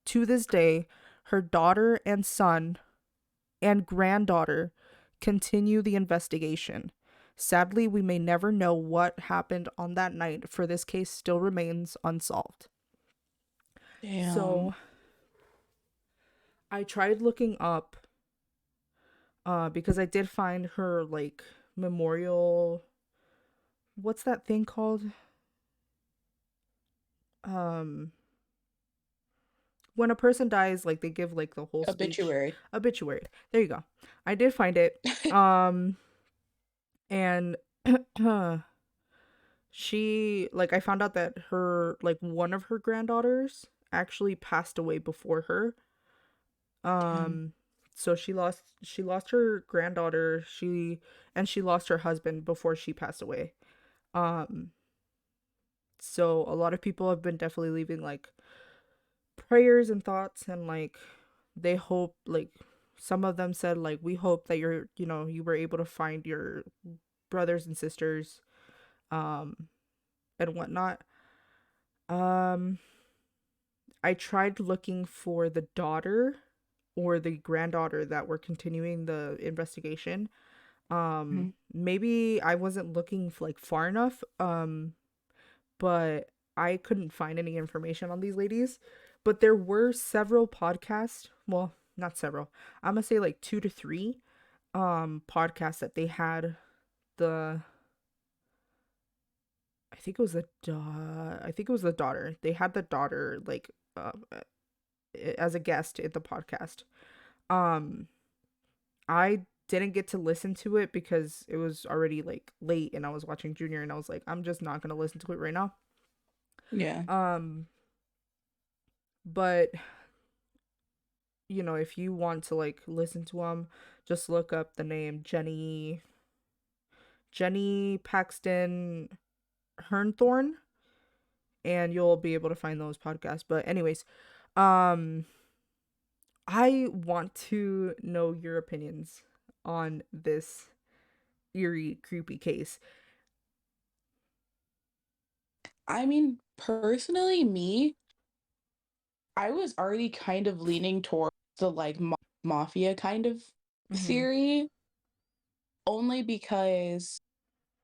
To this day, her daughter and son and granddaughter continue the investigation. Sadly, we may never know what happened on that night, for this case still remains unsolved. Damn. So, I tried looking up because I did find her like memorial. What's that thing called? Um when a person dies, like they give like the whole speech. Obituary. Obituary. There you go. I did find it. Um and she like I found out that her like one of her granddaughters actually passed away before her. Damn. So she lost her granddaughter, she lost her husband before she passed away. Um so a lot of people have been definitely leaving like prayers and thoughts, and like they hope, like some of them said like we hope that you were able to find your brothers and sisters um and whatnot. um I tried looking for the daughter or the granddaughter that were continuing the investigation. Mhm. Maybe I wasn't looking like far enough, but I couldn't find any information on these ladies. But there were several podcasts. Well, not several. I'm gonna say like 2 to 3 podcasts that they had the I think it was the daughter. They had the daughter like as a guest in the podcast. Um I didn't get to listen to it because it was already like late and I was watching Junior, and I was like, I'm just not gonna listen to it right now. Yeah. Um but if you want to like listen to them, just look up the name Jenny Paxton Hernthorne, and you'll be able to find those podcasts. But anyways, um I want to know your opinions on this eerie, creepy case. I mean, personally, I was already kind of leaning towards the like mafia kind of Mhm. theory, only because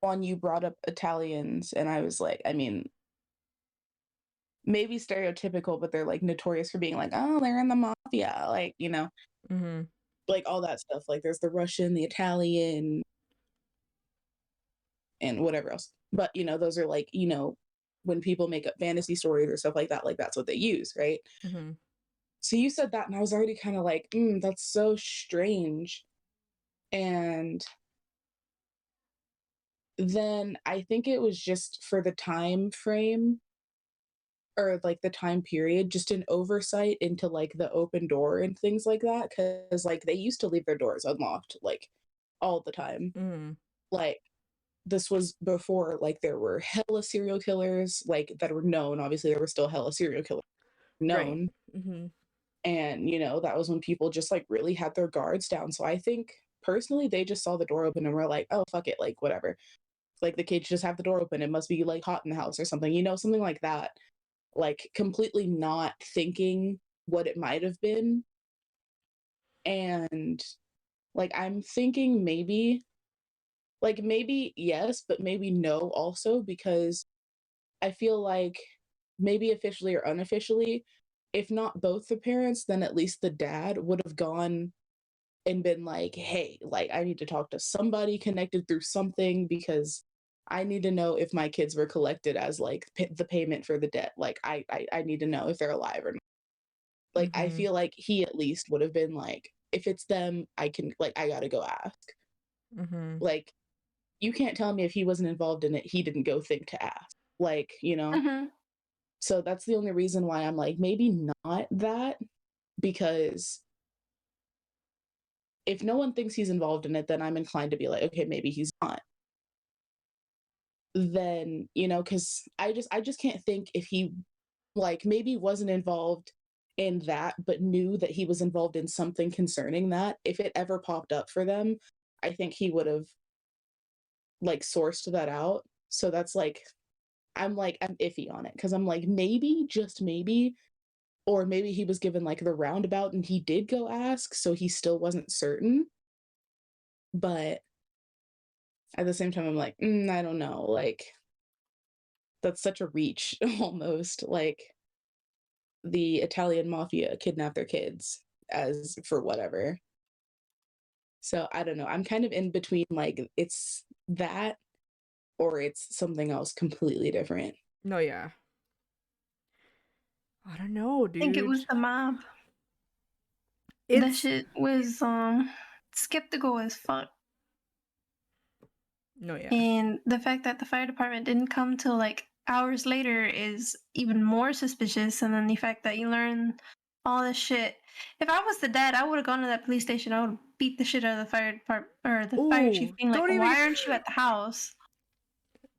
one, you brought up Italians, and I was like, I mean, maybe stereotypical, but they're like notorious for being like, oh, they're in the mafia, like, Mhm. like all that stuff. Like, there's the Russian, the Italian, and whatever else. But, those are like, when people make up fantasy stories or stuff like that's what they use, right? Mhm. So you said that, and I was already kind of like, that's so strange. And then I think it was just for the time frame, or like the time period, just an oversight into like the open door and things like that. Cause like they used to leave their doors unlocked like all the time. Mhm. Like this was before like there were hella serial killers like that were known. Obviously, there were still hella serial killers Right. known. Mhm. And, that was when people just like really had their guards down. So I think personally, they just saw the door open and were like, oh, fuck it, like whatever. Like the kids just have the door open. It must be like hot in the house or something, something like that. Like completely not thinking what it might have been. And like I'm thinking maybe yes, but maybe no also, because I feel like maybe officially or unofficially, if not both the parents, then at least the dad would have gone and been like, hey, like I need to talk to somebody connected through something, because I need to know if my kids were collected as like the payment for the debt. Like I need to know if they're alive or not. Like I Mhm. feel like he at least would have been like, if it's them, I gotta go ask. Mhm. Like you can't tell me if he wasn't involved in it, he didn't go think to ask. Like, Mhm. So that's the only reason why I'm like, maybe not that, because if no one thinks he's involved in it, then I'm inclined to be like, okay, maybe he's not. Then, because I just can't think if he like maybe wasn't involved in that, but knew that he was involved in something concerning that, if it ever popped up for them, I think he would have like sourced that out. So that's like I'm iffy on it because I'm like, maybe, just maybe, or maybe he was given like the roundabout and he did go ask, so he still wasn't certain. But at the same time, I'm like, I don't know. Like, that's such a reach almost. Like, the Italian mafia kidnap their kids as for whatever. So I don't know. I'm kind of in between, like, it's that or it's something else completely different. No, yeah. I don't know, I think it dude. was the mob. That It's shit was skeptical as fuck. no, yeah. And the fact that the fire department didn't come till like hours later is even more suspicious. And then the fact that you learn all this shit. If I was the dad, I would have gone to that police station. I would beat the shit out of the fire department or the fire chief, Oh, being like, don't even. "Why aren't you at the house?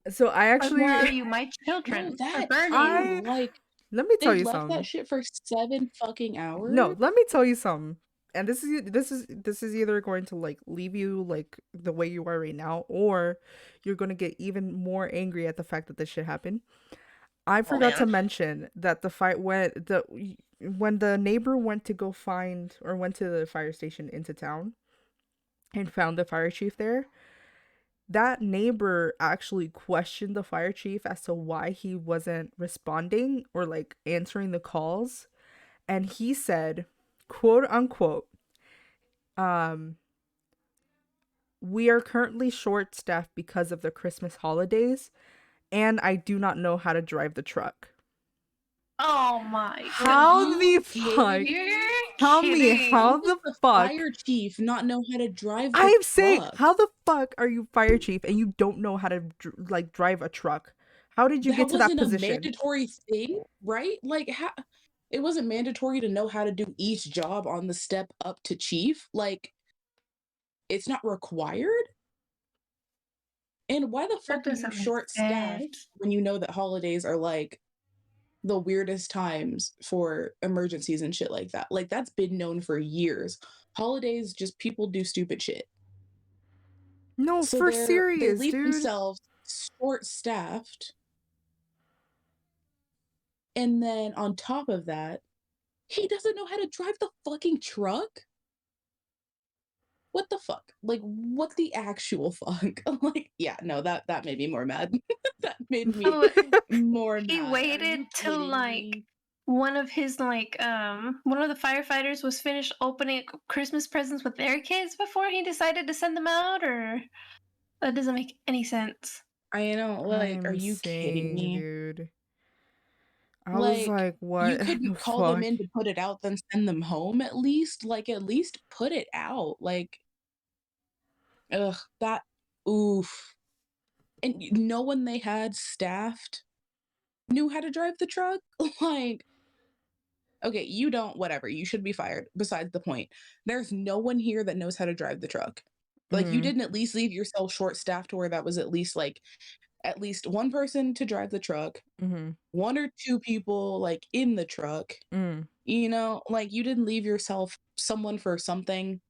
So I Like, where are actually, you? My No, children are that burning." too. I Like, let me tell they you left that something. shit for 7 fucking No, hours? let me tell you something. And this is either going to like leave you like the way you are right now, or you're gonna get even more angry at the fact that this shit happened. I Oh forgot to man. mention that the fight when the neighbor went to go find or went to the fire station into town and found the fire chief there, that neighbor actually questioned the fire chief as to why he wasn't responding or like answering the calls. And he said, quote unquote, um, we are currently short staffed because of the Christmas holidays, and I do not know how to drive the truck. Oh my Are How god. the you fuck? kidding You're me? Tell me kidding. how How does the the fuck? fire chief not know how to drive the I'm saying, truck? how the fuck are you fire chief and you don't know how to like drive a truck? How did you That get to that wasn't a position? mandatory thing, right? Like, how it wasn't mandatory to know how to do each job on the step up to chief. Like, it's not required. And why the That fuck are you doesn't make short staffed sense. when you know that holidays are like the weirdest times for emergencies and shit like that? Like, that's been known for years. Holidays, just people do stupid shit. No, So for they serious, leave dude. themselves short staffed. And then on top of that, he doesn't know how to drive the fucking truck? What the fuck? Like, what the actual fuck? Like, yeah, no, that made me more mad. That made me So more he mad. Are waited you till kidding like me? one of his one of the firefighters was finished opening Christmas presents with their kids before he decided to send them out, or that doesn't make any sense. I know, like, are I'm you kidding saying, me? dude. I was Like, like, you what the couldn't call them fuck? in to put it out, then send them home at least? Like, at least put it out. Like, ugh, that oof. And no one they had staffed knew how to drive the truck? Like, okay, you don't, whatever, you should be fired. Besides the point. There's no one here that knows how to drive the truck. Like, you Mm, didn't at least leave yourself short staffed to where that was at least like at least one person to drive the truck, mm-hmm, one or two people like in the truck. mm. You know, like you didn't leave yourself someone for something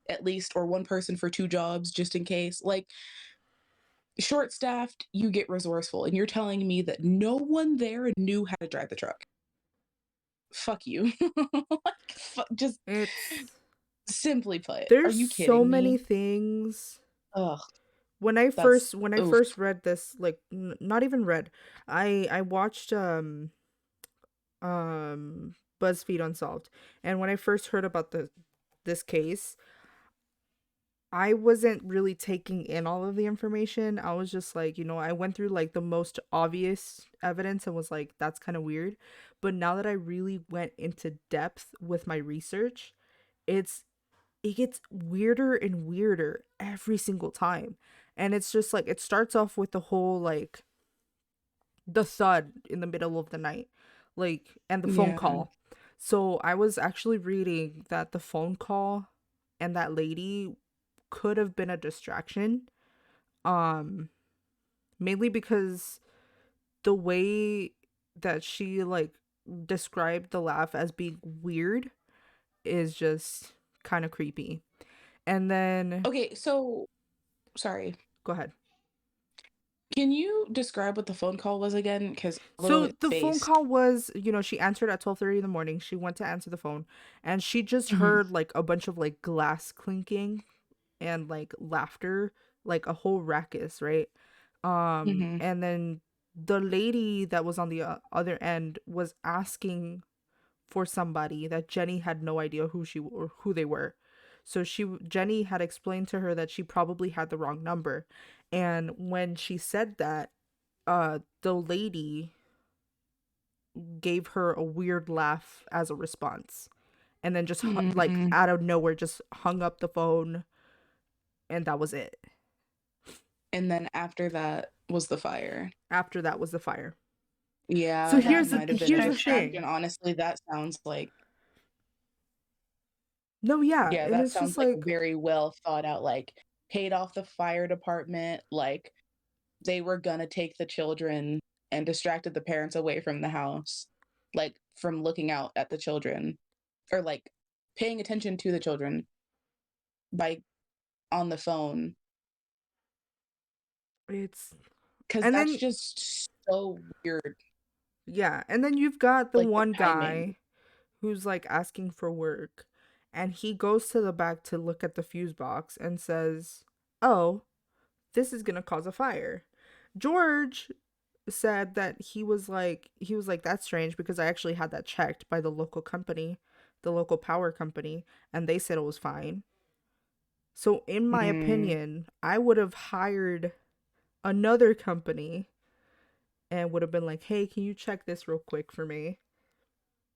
at least, or one person for two jobs just in case. Like, short staffed, you get resourceful. And you're telling me that no one there knew how to drive the truck. Fuck you. Like, just It's simply put. Are there's you so kidding many me? things. Ugh, When I that's first when I oof. first read this, like not even read, I watched BuzzFeed Unsolved, and when I first heard about this case, I wasn't really taking in all of the information. I was just like, I went through like the most obvious evidence and was like, that's kind of weird. But now that I really went into depth with my research, it's it gets weirder and weirder every single time. And it's just like it starts off with the whole like the thud in the middle of the night, like, and the phone Yeah. call. So I was actually reading that the phone call and that lady could have been a distraction. Um, Mainly because the way that she like described the laugh as being weird is just kind of creepy. And then Okay, so sorry. go ahead. Can you describe what the phone call was again? Because a little So bit the phone spaced. call was, she answered at 12:30 in the morning. She went to answer the phone and she just Hmm. heard like a bunch of like glass clinking and like laughter, like a whole ruckus, right? Hmm. And then the lady that was on the other end was asking for somebody that Jenny had no idea who she or who they were. So Jenny had explained to her that she probably had the wrong number. And when she said that, the lady gave her a weird laugh as a response and then just like Hmm. out of nowhere just hung up the phone, and that was it. And then after that was the fire. After that was the fire. So Yeah, that here's the might have been a here's the distraction. thing. Honestly, that sounds like, No, yeah, yeah, and that it's sounds just like like very well thought out, like paid off the fire department, like they were gonna take the children and distracted the parents away from the house, like from looking out at the children or like paying attention to the children by on the phone it's because and that's then just so weird, yeah, and then you've got the like the one timing. guy who's like asking for work, and he goes to the back to look at the fuse box and says, "Oh, this is going to cause a fire." George said that he was like that's strange because I actually had that checked by the local company, the local power company, and they said it was fine. So in my Mm, opinion, I would have hired another company and would have been like, "Hey, can you check this real quick for me?"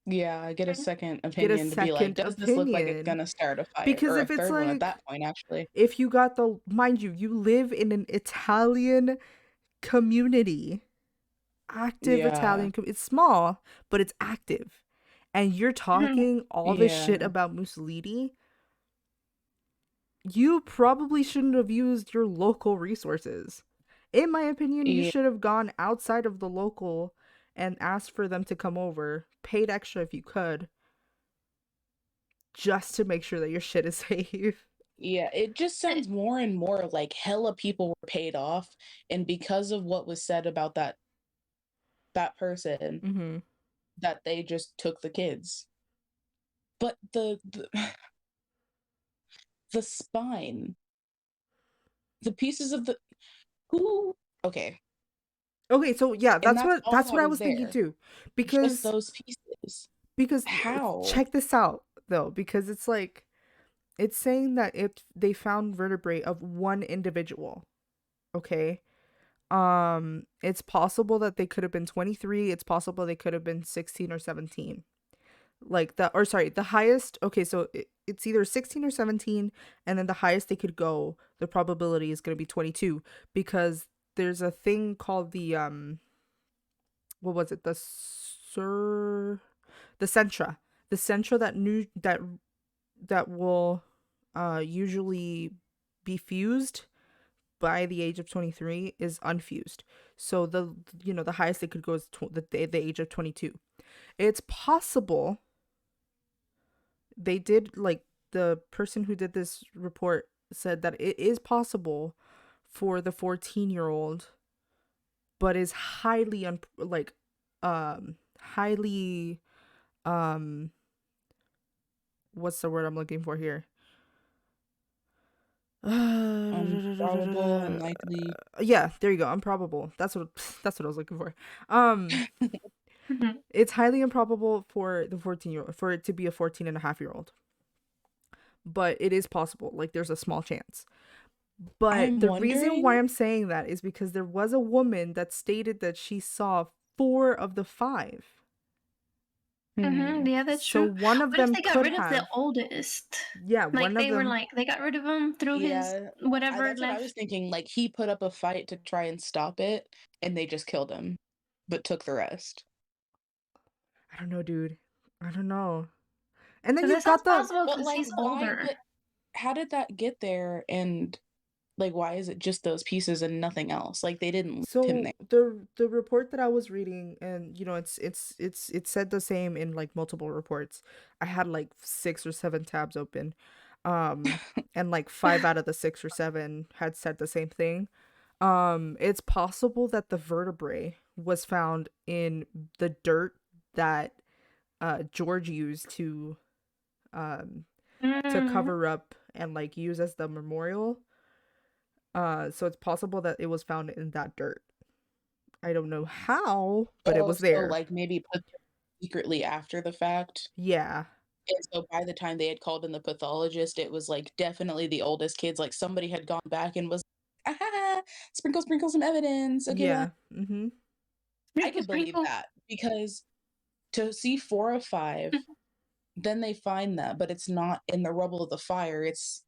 yeah, get a second Get a opinion to be like, second does this look like it's opinion. gonna start a fire? Because Or a if it's third one at like that point, actually. if you got the mind you, you live in an Italian community, active Yeah, Italian it's small, but it's active. And you're talking all this shit yeah, about Mussolini, you probably shouldn't have used your local resources. In my opinion, you yeah, should have gone outside of the local and asked for them to come over, paid extra if you could, just to make sure that your shit is safe. yeah. It just sounds more and more like hella people were paid off, and because of what was said about that person, Mm-hmm. that they just took the kids. But the spine, the pieces of the who okay, Okay, so yeah, and that's that's what all that's what that I was was thinking there. too. Just Because those pieces. because How? check this out though, because it's like it's saying that if they found vertebrae of one individual, okay? It's possible that they could have been 23, it's possible they could have been 16 or 17. Like the or sorry, the highest, okay, so it's either 16 or 17, and then the highest they could go, the probability is going to be 22 because there's a thing called the what was it? The centra. The centra that will usually be fused by the age of 23 is unfused. So the highest they could go is the age of 22. It's possible they did like the person who did this report said that it is possible for the 14-year-old, but is highly highly um what's the word I'm looking for here? Probable, unlikely. Yeah, there you go. Improbable. That's what I was looking for. Um, Mhm. it's highly improbable for the 14-year-old for it to be a 14 and a half year old. But it is possible. Like there's a small chance. But I'm the reason why wondering. I'm saying that is because there was a woman that stated that she saw 4 of the 5. Hmm. Yeah, that's So true. one of What if them they got could rid of the have. oldest? Yeah, Like one of they were them. like they got rid of him, threw his Yeah, whatever that's what I was left. thinking. Like he put up a fight to try and stop it, and they just killed him, but took the rest. I don't know, dude. I don't know. And then Because it you've sounds got the possible But because like, he's why older. would? How did that get there? And Like, why is it just those pieces and nothing else? Like, they didn't leave him So there. the report that I was reading, and it said the same in like multiple reports. I had like 6 or 7 tabs open, um, and like 5 out of the 6 or 7 had said the same thing. It's possible that the vertebrae was found in the dirt that George used um to Mm. cover up and like use as the memorial. So it's possible that it was found in that dirt. I don't know how, but it Oh, was so, there. like, maybe put there secretly after the fact? Yeah. And so by the time they had called in the pathologist, it was, like, definitely the oldest kids, like, somebody had gone back and was, "Ah, sprinkle, sprinkle some evidence, okay, bye." Yeah. Mhm. I Sprinkle, could believe sprinkle. that because to see 4 of 5, then they find that, but it's not in the rubble of the fire, it's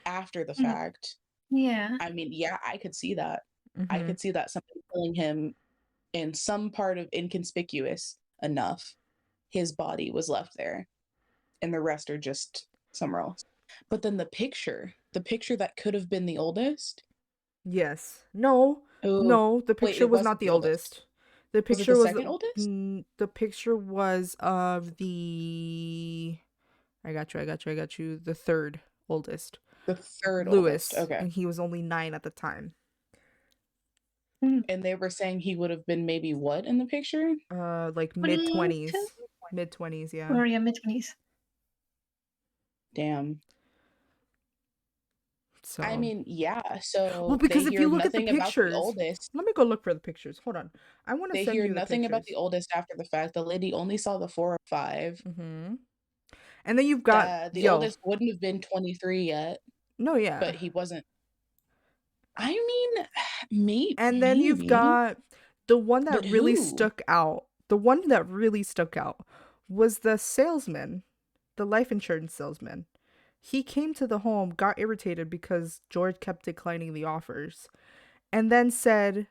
after the Mm. fact. Yeah. I mean, yeah, I could see that. I Mhm. could see that somebody killing him in some part of inconspicuous enough, his body was left there, and the rest are just somewhere else. But then the picture that could have been the oldest? Yes. No. Oh, No, the wait, picture it was not wasn't the the oldest. oldest. The Was it the picture was second oldest? the picture was of the I got you. The third oldest. The third oldest, Lewis, okay. and he was only 9 at the time. Mm. And they were saying he would have been maybe what in the picture? Like mid 22? 20s. Mid 20s, yeah. Or yeah, mid-20s. Damn. I So, mean, yeah, well, so they because if hear you look at the nothing about the pictures, oldest. let me go look for the pictures. Hold on. I want to They send hear you the nothing about the pictures. oldest after the fact. The lady only saw the 4 or 5. Mhm. And then you've got The yo. oldest wouldn't have been 23 yet, No, yeah. but he wasn't. I mean, And then you've maybe, got the one that but really who? stuck out. The one that really stuck out was the salesman, the life insurance salesman. He came to the home, got irritated because George kept declining the offers, and then said,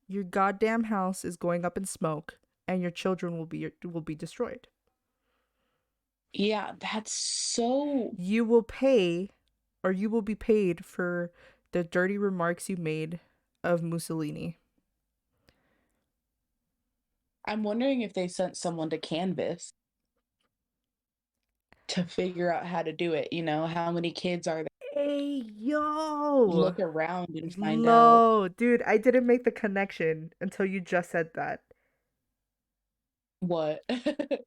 "Your goddamn house is going up in smoke, and your children will be destroyed. Yeah, that's so. You will pay, or you will be paid for the dirty remarks you made of Mussolini." I'm wondering if they sent someone to Canvas to figure out how to do it, how many kids are there? Hey, yo! Look around and find out No, dude, I didn't make the connection until you just said that. what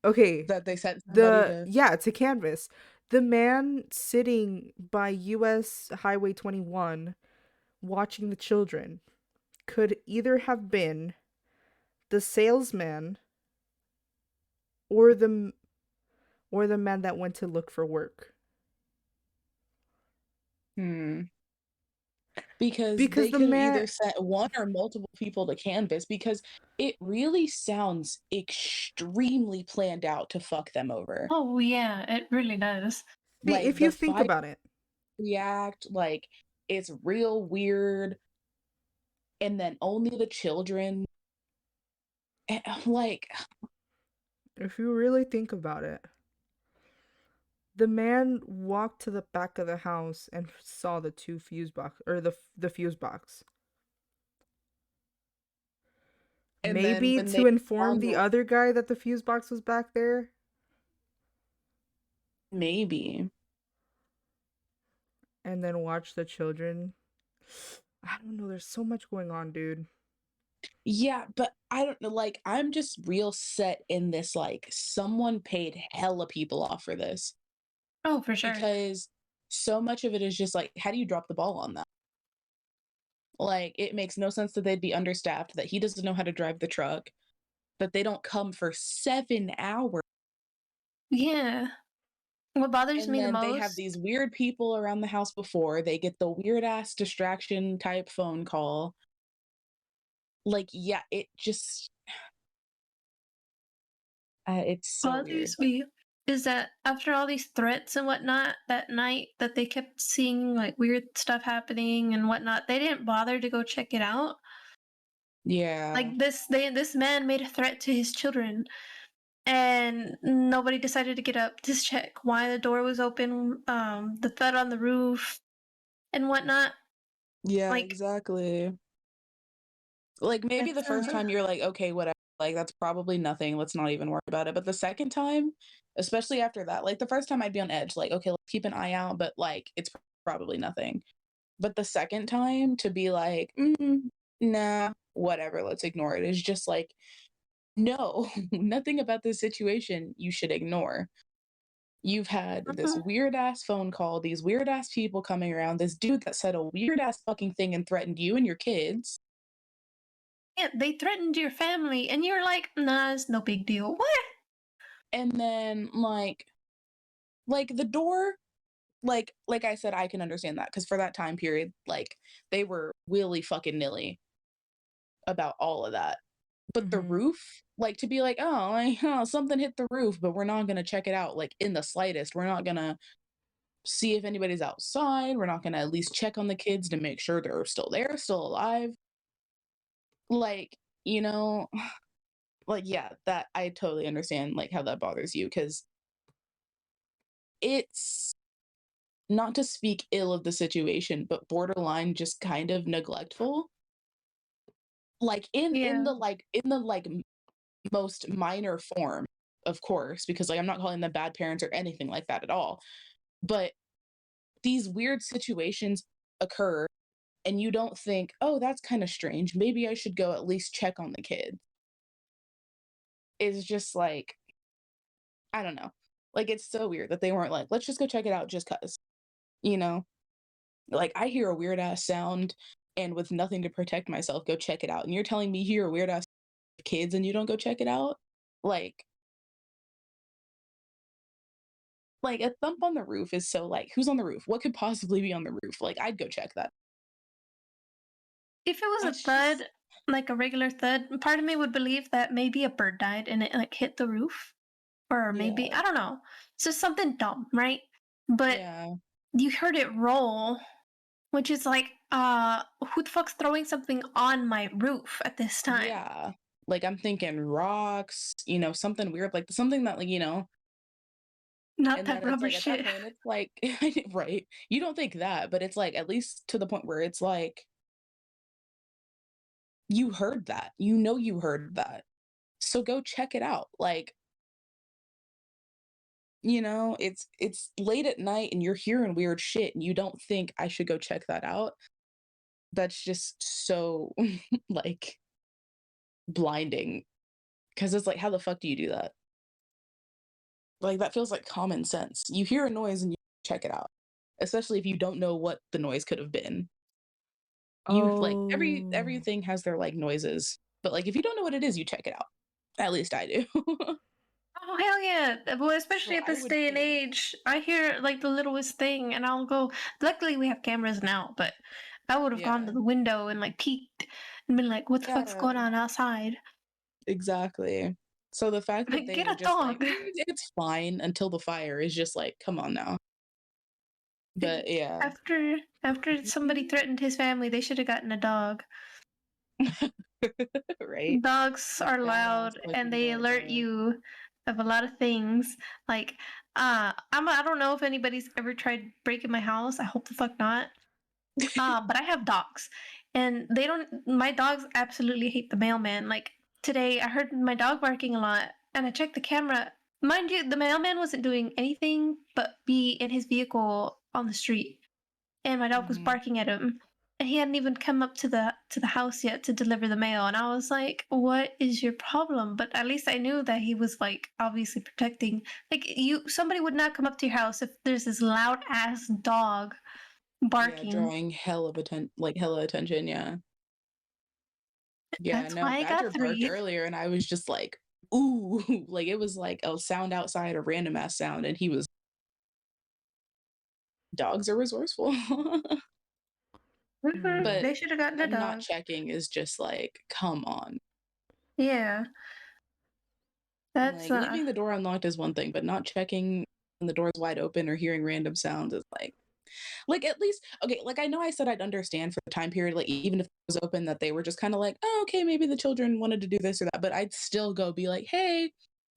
Okay, that they sent somebody to. yeah, to Canvas. The man sitting by US Highway 21 watching the children could either have been the salesman or the man that went to look for work. Hmm. Because Because they the could have man either sent one or multiple people to Canvas because it really sounds extremely planned out to fuck them over. Oh, yeah, it really does. Like if you the think fight about it, react, like it's real weird, and then only the children. And I'm like, if you really think about it, the man walked to the back of the house and saw the two fuse box or the fuse box. and then Maybe when they to inform found the the other guy that the fuse box was back there, maybe. and then watch the children. I don't know. There's so much going on, dude. Yeah, but I don't know, like, I'm just real set in this, like, someone paid hella people off for this Oh, for sure. because so much of it is just like, how do you drop the ball on that? Like, it makes no sense that they'd be understaffed, that he doesn't know how to drive the truck, that they don't come for 7 hours, Yeah. What bothers and me the then they have most. these weird people around the house before, they get the weird ass distraction type phone call. Like, yeah, it just it's so weird. Bothers me is that after all these threats and whatnot that night that they kept seeing like weird stuff happening and whatnot, they didn't bother to go check it out. Yeah, Like this man made a threat to his children and nobody decided to get up to check why the door was open, the thud on the roof and whatnot. Yeah, Like, exactly. Like, maybe the it's first time you're like, "Okay, whatever, like, that's probably nothing, let's not even worry about it," but the second time, especially after that, like, the first time I'd be on edge, like, "Okay, let's keep an eye out," but, like, it's probably nothing. But the second time to be like, nah, whatever, let's ignore it," is just like, no, nothing about this situation you should ignore. You've had this Mhm. weird ass phone call, these weird ass people coming around, this dude that said a weird ass fucking thing and threatened you and your kids. Yeah, they threatened your family, and you're like, "Nah, it's no big deal." What? And then like the door, like I said, I can understand that because for that time period, like they were willy fucking nilly about all of that. But the Mm-hmm. roof, like to be like, oh, like, oh, something hit the roof, but we're not gonna check it out like in the slightest. We're not gonna see if anybody's outside. We're not gonna at least check on the kids to make sure they're still there, still alive. Like, you know, like yeah, that I totally understand like how that bothers you because it's not to speak ill of the situation, but borderline just kind of neglectful. Like Yeah. in the most minor form, of course, because like I'm not calling them bad parents or anything like that at all. But these weird situations occur and you don't think, "Oh, that's kind of strange. Maybe I should go at least check on the kid." It's just like, I don't know. Like it's so weird that they weren't like, "Let's just go check it out just cuz." You know? Like I hear a weird ass sound and with nothing to protect myself go check it out. And you're telling me you hear a weird ass kids and you don't go check it out? Like like a thump on the roof is so like, who's on the roof? What could possibly be on the roof? Like I'd go check that. If it was a That's just thud, like a regular thud, part of me would believe that maybe a bird died and it like hit the roof. Or maybe, yeah. I don't know. It's just something dumb, right? But Yeah. you heard it roll, which is like, who the fuck's throwing something on my roof at this time? Yeah. Like I'm thinking rocks, something weird, like something that like. Not And that then it's rubber like at that shit. point it's like right. You don't think that, but it's like at least to the point where it's like you heard that. You know you heard that. So go check it out. Like, it's late at night and you're hearing weird shit and you don't think I should go check that out. That's just so like blinding because it's like how the fuck do you do that? Like that feels like common sense. You hear a noise and you check it out. Especially if you don't know what the noise could have been. You like Oh. everything has their like noises. But like if you don't know what it is, you check it out. At least I do. Oh hell yeah! Well, So especially at I this would day and think, age, I hear like the littlest thing, and I'll go. Luckily, we have cameras now, but I would have gone to yeah. the window and like peeked and been like, "What the fuck's Yeah, going on outside?" exactly. So the fact that Like, they get were a just like, dog. It's fine until the fire is just like, come on now." But yeah. After somebody threatened his family, they should have gotten a dog. Right? Dogs A are badass loud and fucking they guard alert dog. you of a lot of things. Like, I don't know if anybody's ever tried breaking my house. I hope the fuck not. But I have dogs, and they don't. My dogs absolutely hate the mailman. Like today, I heard my dog barking a lot, and I checked the camera. Mind you, the mailman wasn't doing anything but be in his vehicle on the street, and my dog was Mhm. barking at him. And he hadn't even come up to the house yet to deliver the mail, and I was like, "What is your problem?" But at least I knew that he was like obviously protecting. Like somebody would not come up to your house if there's this loud ass dog Yeah, barking. drawing hella attention, yeah. Yeah, That's no, why I Badger got barked 3. earlier and I was just like, "Ooh," like it was like a sound outside, a random ass sound, and he was dogs are resourceful. Mhm, But they should have gotten a not dog. checking is just like, come on. Yeah, that's, Like leaving the door unlocked is one thing, but not checking when the door's wide open or hearing random sounds is like at least okay, like I know I said I'd understand for the time period, like even if it was open that they were just kind of like, oh, okay, maybe the children wanted to do this or that, but I'd still go be like, hey,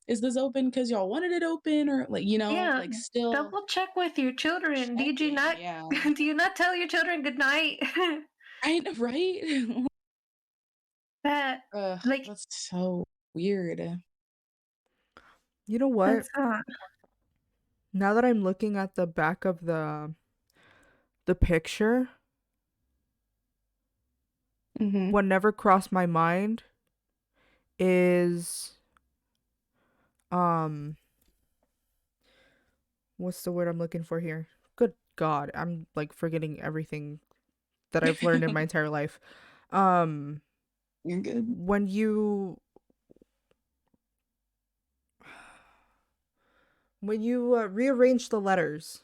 is this open because y'all wanted it open or like, yeah, like still double check with your children. Did you checking. not Yeah. do you not tell your children good night? Right? That like That's so weird. You know what? that's Now that I'm looking at the back of the picture, Mm-hmm. what never crossed my mind is um what's the word I'm looking for here? Good God, I'm like forgetting everything that I've learned in my entire life. Um You're good. when you rearrange the letters,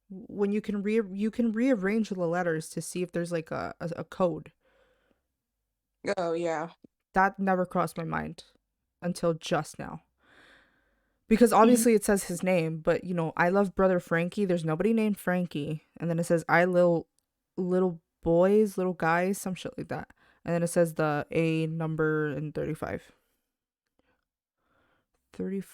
when you can rearrange the letters to see if there's like a code. Oh yeah. That never crossed my mind until just now. Because Mhm. obviously it says his name, but you know, I love brother Frankie. There's nobody named Frankie. And then it says I little boys, little guys, some shit like that. And then it says the A number and 35.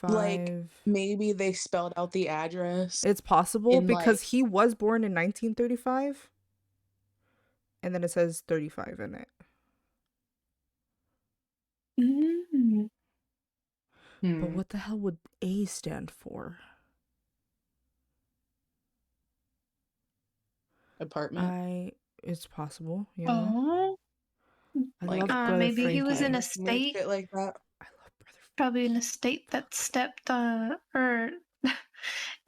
Like 35. maybe they spelled out the address It's possible in like because he was born in 1935 and then it says 35 in it. mm, But hmm, what the hell would A stand for? apartment. I It's possible. Yeah. oh I Like love brother maybe he was in Frankie. a or state, shit like that. I love brother. probably in a state that stepped or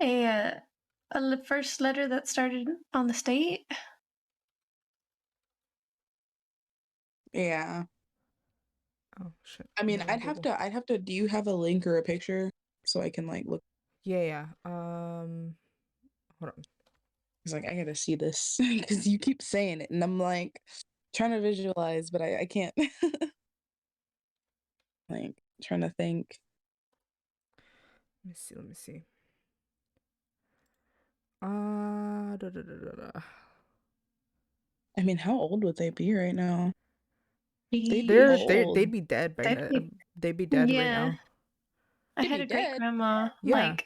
a first letter that started on the state. Yeah. Oh shit. I I'm mean, on Google. I'd have to, do you have a link or a picture so I can like look? Yeah, yeah. Hold on. It's like I gotta see this because you keep saying it, and I'm like trying to visualize, but I can't. Like trying to think. Let me see. Let me see. Da, da, da, da, da. I mean, how old would they be right now? They'd be They'd old. be dead by That'd now. be, They'd be dead right yeah. now. I They'd had be a great dead. grandma. Yeah. Like,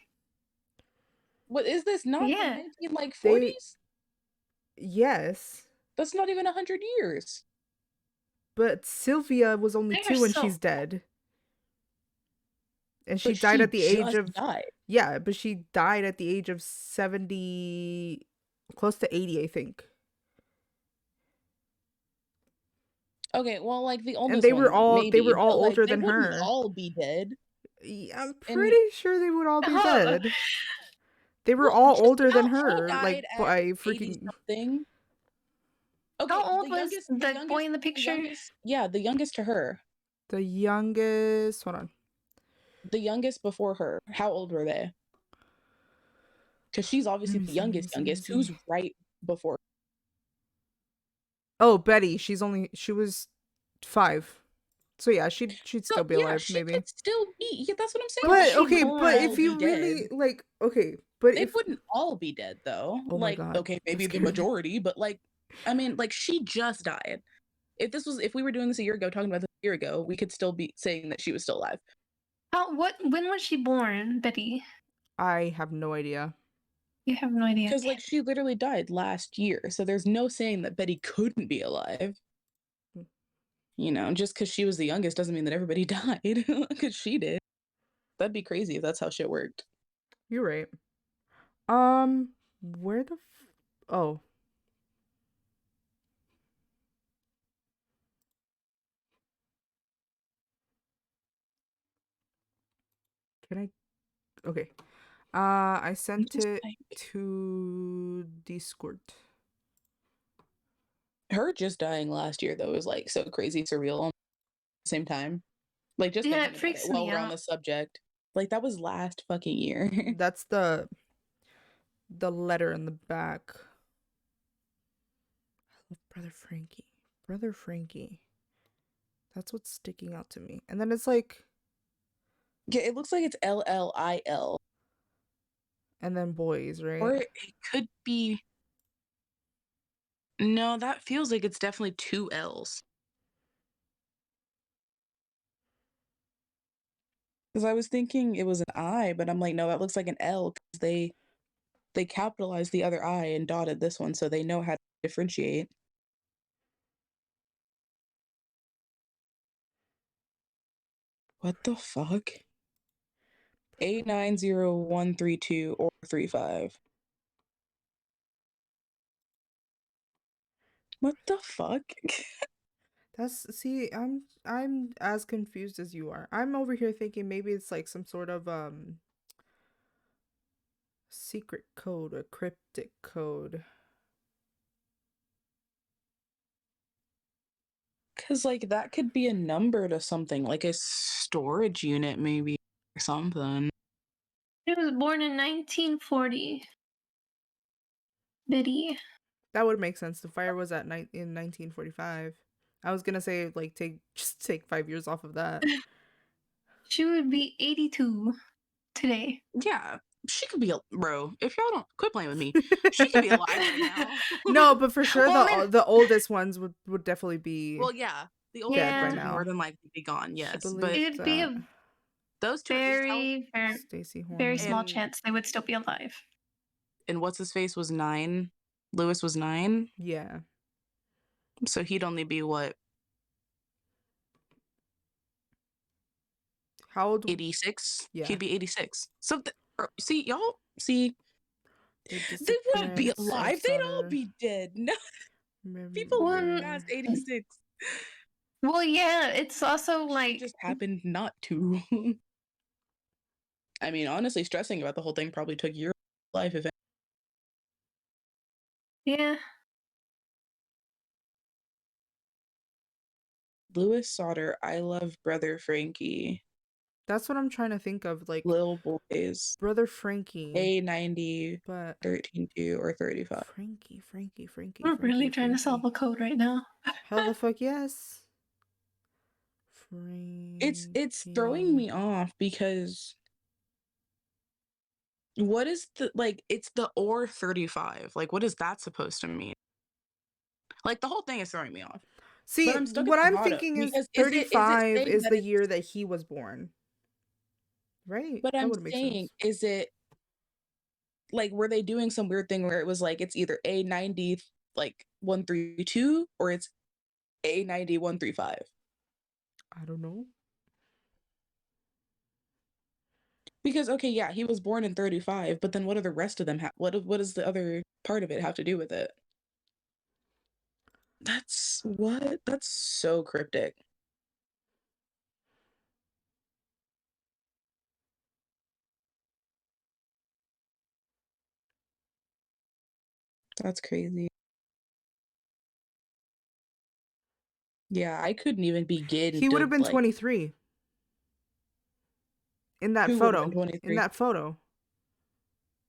What is this? Not the yeah. 19 like They 40s? Yes, That's not even 100 years. but Sylvia was only They are 2 when so she's dead. And she But died she at the age just of died. Yeah, but she died at the age of 70, close to 80, I think. Okay, well, like the And oldest one, they maybe, were all but like older they than wouldn't her. all be dead. I'm And pretty sure they would all be oh, dead. They were well, all just older than how her, like died at by 80 freaking something? how Okay, old was the boy in the picture? yeah, the youngest to her. the youngest. Hold on. The youngest before her. How old were they? Because she's Let obviously me the see. Let me youngest, see. Let me youngest. Who's see. right before? Oh, Betty. She was 5. So yeah, she'd So still be yeah, alive, she maybe. could still be. Yeah, that's what I'm When saying. was But Like she they okay, wouldn't but born? if all be you dead. really like, okay, but They if wouldn't all be dead though. oh my Like, god, okay, that maybe the scared me. majority, but like, I mean, like she just died. If we were doing this a year ago, talking about this a year ago, we could still be saying that she was still alive. When was she born, Betty? I have no idea. You have no idea. Because like she literally died last year, so there's no saying that Betty couldn't be alive. You know, just because she was the youngest doesn't mean that everybody died. Because she did. That'd be crazy if that's how shit worked. You're right. Where the oh, can I okay. I I'm sent just it like to Discord. her just dying last year though is like so crazy surreal at the same time. Like just Yeah, thinking it about it freaks while me we're on out. the subject. Like that was last fucking year. That's the letter in the back. I love brother Frankie. Brother Frankie. That's what's sticking out to me. And then it's like Yeah, it looks like it's LLIL. and then boys, Or right? it could be no, that feels like it's definitely two L's. Because I was thinking it was an I, but I'm like, no, that looks like an L because they capitalized the other I and dotted this one, so they know how differentiate. What the fuck? 890132 or 35. What the fuck? See, I'm as confused as you are. I'm over here thinking maybe it's like some sort of secret code, a cryptic code. Cause like that could be a number to something, like a storage unit maybe or something. He was born in 1940. Biddy. That would make sense. The fire was in 1945. I was gonna say like just take 5 years off of that. She would be 82 today. Yeah, she could be bro. If y'all don't quit playing with me, she could be alive right now. No, but for sure Well, I mean, the oldest ones would definitely be well, yeah, the oldest dead by ones would now. more than likely be gone. I Yes, believe but It'd be a those two, at least very, very, Stacy very Horner. small And- chance they would still be alive. and what's his face was 9. Lewis was 9, Yeah. so he'd only be what, How old? 86? Yeah. He'd be 86. So see, y'all see, The they wouldn't be Disappearance of alive. They'd all Sodder. be dead. No, people Remember- live past 86. Well, yeah, it's also like Just happened not to. I mean, honestly, stressing about the whole thing probably took your life. If yeah. Lewis Sodder, I love Brother Frankie, That's what I'm trying to think of, like Lil Boys, Brother Frankie. A90, But 13.2 or 35. Frankie. We're really trying to solve a code right now. Hell the fuck yes. It's throwing me off because what is the like? It's the or 35. Like, what is that supposed to mean? Like, the whole thing is throwing me off. See, But I'm stuck what at the I'm bottom thinking is because 35 saying is that the it's- year that he was born. Right? But That I'm would make saying, sense. is it like, were they doing some weird thing where it was like it's either A90 like 132 or it's A90 135? I don't know. Because okay, yeah, he was born in 35, but then what do the rest of them have? What does the other part of it have to do with it? That's so cryptic. That's crazy. Yeah, I couldn't even begin He would to have been like 23 in that who would have photo. been 23. In that photo,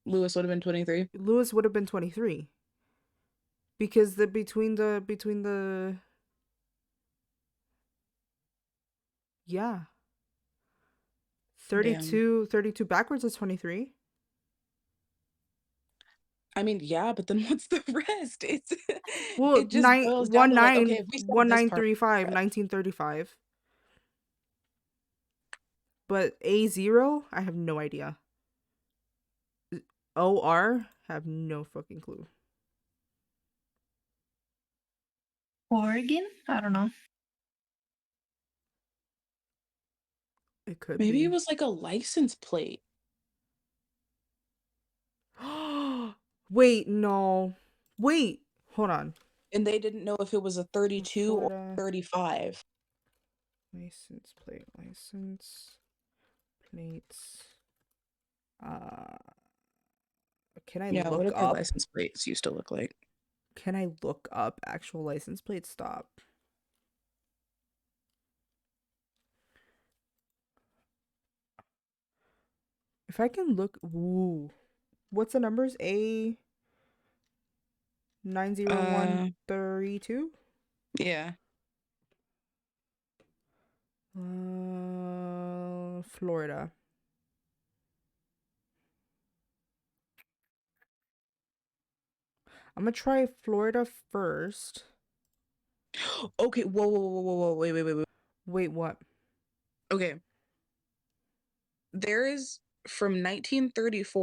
Lewis would have been 23. Lewis would have been 23 because between the yeah. 32 backwards is 23. I mean, yeah, but then what's the rest? It's Well, it just boils down to like, okay, if we said this part, 1935. But A0, I have no idea. OR, have no fucking clue. Oregon? I don't know. It could maybe be. it was like a license plate. Wait, no. Wait, hold on. And they didn't know if it was a 32 or Florida 35. license plates. Can I Yeah, what look did their up? license plates used to look like? Can I look up actual license plates? Stop. If I can look, ooh, what's the numbers? A 90132. Yeah. Florida. I'm gonna try Florida first. Okay, whoa, wait. Wait, what? Okay. There is from 1934,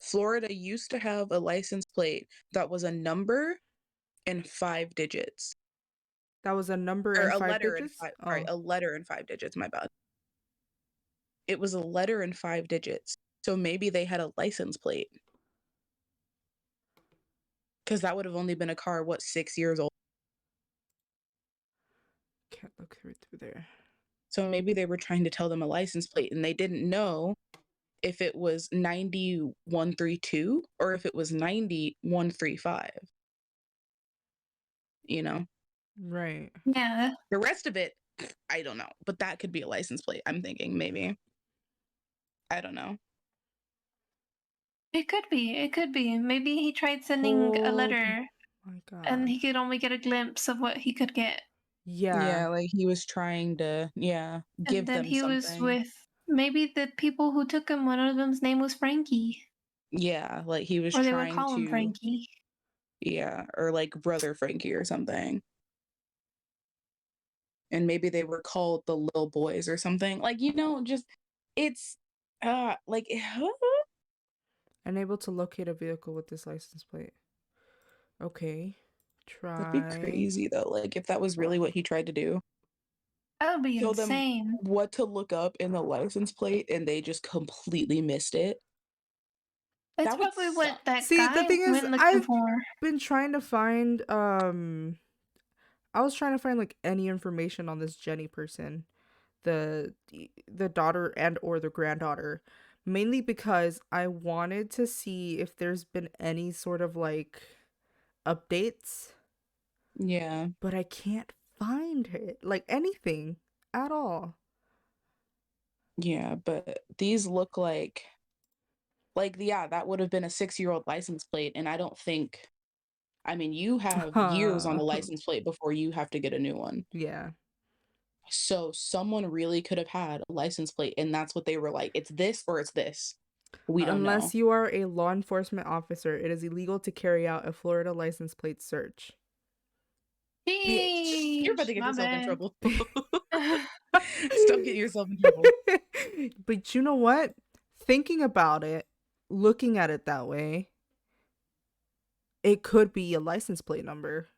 Florida used to have a license plate that was a number and 5 digits. That was a number Or and a 5 letter and digits? 5 sorry, Oh. a letter and 5 digits, my bad. It was a letter and 5 digits. So maybe they had a license plate. Because that would have only been a car, what, 6 years old? Can't look through there. So maybe they were trying to tell them a license plate and they didn't know if it was 9132 or if it was 9135. You know? Right. Yeah, The rest of it, I don't know. But that could be a license plate, I'm thinking, maybe. I don't know. it could be. It could be. Maybe he tried sending a Oh letter my and god. he could only get a glimpse of what he could get. Yeah. Yeah, like he was trying to, And give then them he was something. with maybe the people who took him, one of them's name was Frankie. Yeah, like he was Or they would trying call him to, Frankie. or like Brother Frankie or something. And maybe they were called the little boys or something. Like, just it's like Unable to locate a vehicle with this license plate. Okay. that'd be Try. crazy though. Like if that was really what he tried to do. That would be Show them insane. what to look up in the license plate and they just completely missed it. It's That would probably what suck. that See, the guy thing is, went looking I've for. been trying to find I was trying to find like any information on this Jenny person, the daughter and or the granddaughter, mainly because I wanted to see if there's been any sort of like updates, Yeah. but I can't find it, like anything at all. Yeah, but these look like yeah, that would have been a 6-year-old license plate and I don't think I mean, you have years on a license plate before you have to get a new one. Yeah. So someone really could have had a license plate and that's what they were like, it's this or it's this. We don't know. Unless you are a law enforcement officer, it is illegal to carry out a Florida license plate search. Bitch, you're about Sheesh, to get my yourself in bad. trouble. Stop getting yourself in trouble. But you know what? Thinking about it, looking at it that way, it could be a license plate number.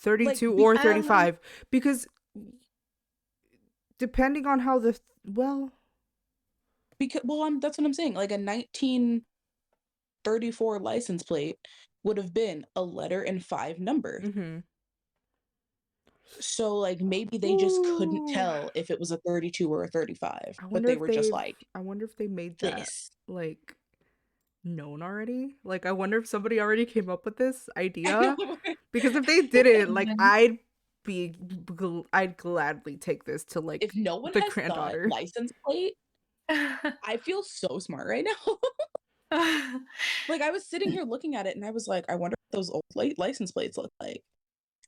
Like 32 or Um, 35. Because depending on how that's what I'm saying. Like a 1934 license plate would have been a letter and 5 numbers. mm-hmm. So like maybe they just couldn't Ooh. tell if it was a 32 or a 35, I but wonder they if were just they've like I wonder if they made that this. like known already. Like I wonder if somebody already came up with this I idea. know. Because if they it could didn't, have like been. I'd gladly take this to If like no one the has thought granddaughter. license plate, I feel so smart right now. Like I was sitting here looking at it and I was like, I wonder what those old license plates look like.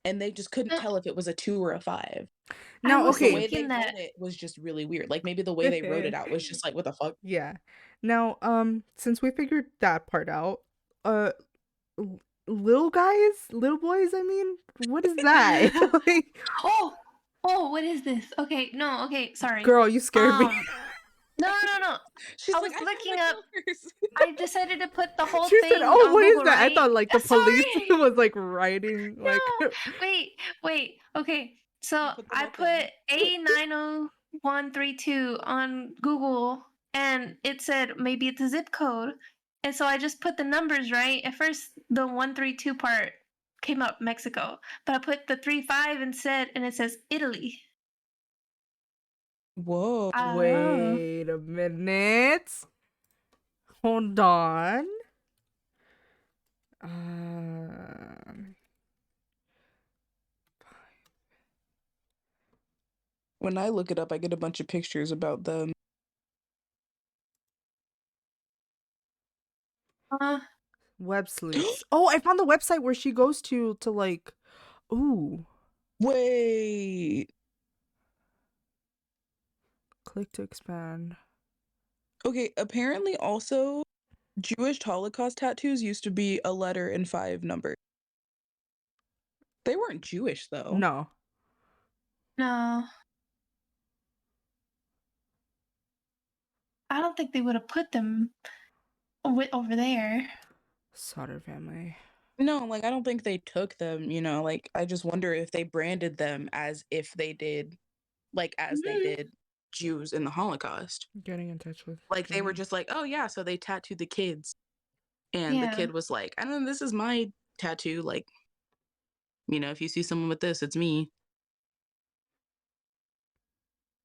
And they just couldn't tell if it was a 2 or a 5. I Now, was The okay. way they thinking that. wrote it was just really weird. Like maybe the way they wrote it out was just like, what the fuck? Yeah. Now, since we figured that part out, uh, little guys, little boys, I mean, what is that? Like, Oh, oh, what is this? Okay, no, okay, sorry. girl, you scared me. No. She's I like, was I found looking the up. killers. I decided to put the whole She said, thing "Oh, on what is Google, that?" I right? thought like the police Sorry. was like writing like. No, wait. Okay, You so put the I whole thing. put A90132 on Google, and it said maybe it's a zip code, and so I just put the numbers right. At first, the 132 part came up Mexico, but I put the 35 instead, and it says Italy. Whoa. Oh, Wait a minute. Hold on. Um, When I look it up, I get a bunch of pictures about them. uh, web sleuths. Oh, I found the website where she goes to like. Ooh, Wait. click to expand. Okay, apparently also Jewish Holocaust tattoos used to be a letter and 5 numbers. They weren't Jewish though. No. no, I don't think they would have put them over there. Sodder family. No, like, I don't think they took them, like, I just wonder if they branded them as if they did as they Mhm. did Jews in the Holocaust. Getting in touch with Like, they were Jenny. just like, "Oh, yeah," so they tattooed the kids, and the Yeah. kid was like, "I don't know, this is my tattoo, like, if you see someone with this, it's me."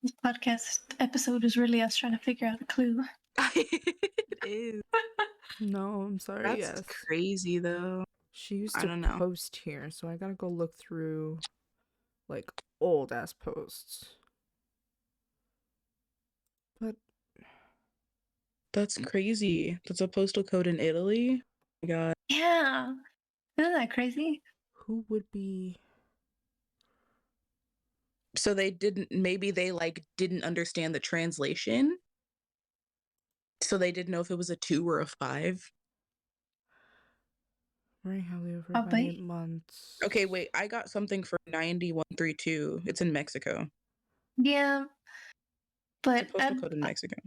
This podcast episode is really us trying to figure out a clue. It is. No, I'm sorry, That's yes. crazy, though. She used I to don't know. post here, so I gotta go look through like old ass posts. But That's crazy. That's a postal code in Italy? Oh my god. Yeah. Isn't that crazy? who would be So maybe they, didn't understand the translation? So they didn't know if it was a 2 or a 5? very highly over by Probably. 8 months? Okay, wait, I got something for 9132. It's in Mexico. Yeah. It's a But postal code in Mexico.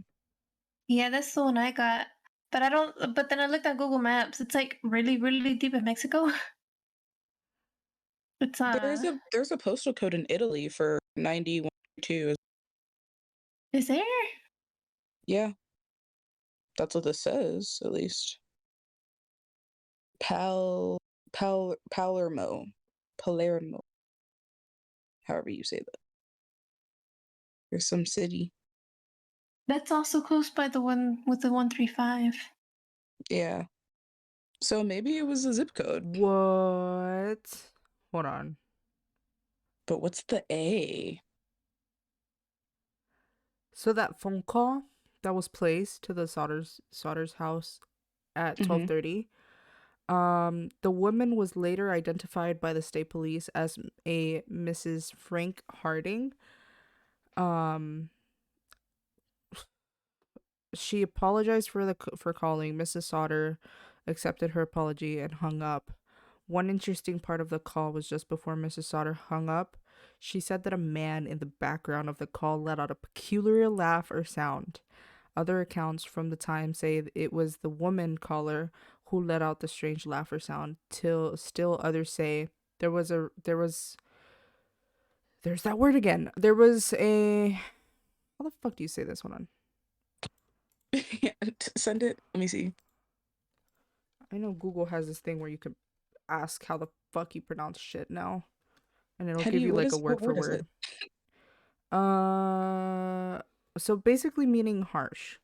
yeah, that's the one I got. But I don't. But then I looked at Google Maps. It's like really, really deep in Mexico. It's There's a postal code in Italy for 9132. Is there? Yeah, that's what this says, at least. Palermo. Palermo. However you say that. There's some city. That's also close by the one with the 135. Yeah. So maybe it was a zip code. What? Hold on. But what's the A? So that phone call that was placed to the Sodder's house at Mm-hmm. 12:30. The woman was later identified by the state police as a Mrs. Frank Harding. Um, she apologized for calling. Mrs. Sodder accepted her apology and hung up. One interesting part of the call was just before Mrs. Sodder hung up. She said that a man in the background of the call let out a peculiar laugh or sound. Other accounts from the time say it was the woman caller who let out the strange laugh or sound. Till still others say there's that word again. There was a how the fuck do you say this one on? Yeah, send it. Let me see. I know Google has this thing where you could ask how the fuck you pronounce shit now, and it'll give you like a word What for word is word. it? So basically meaning harsh.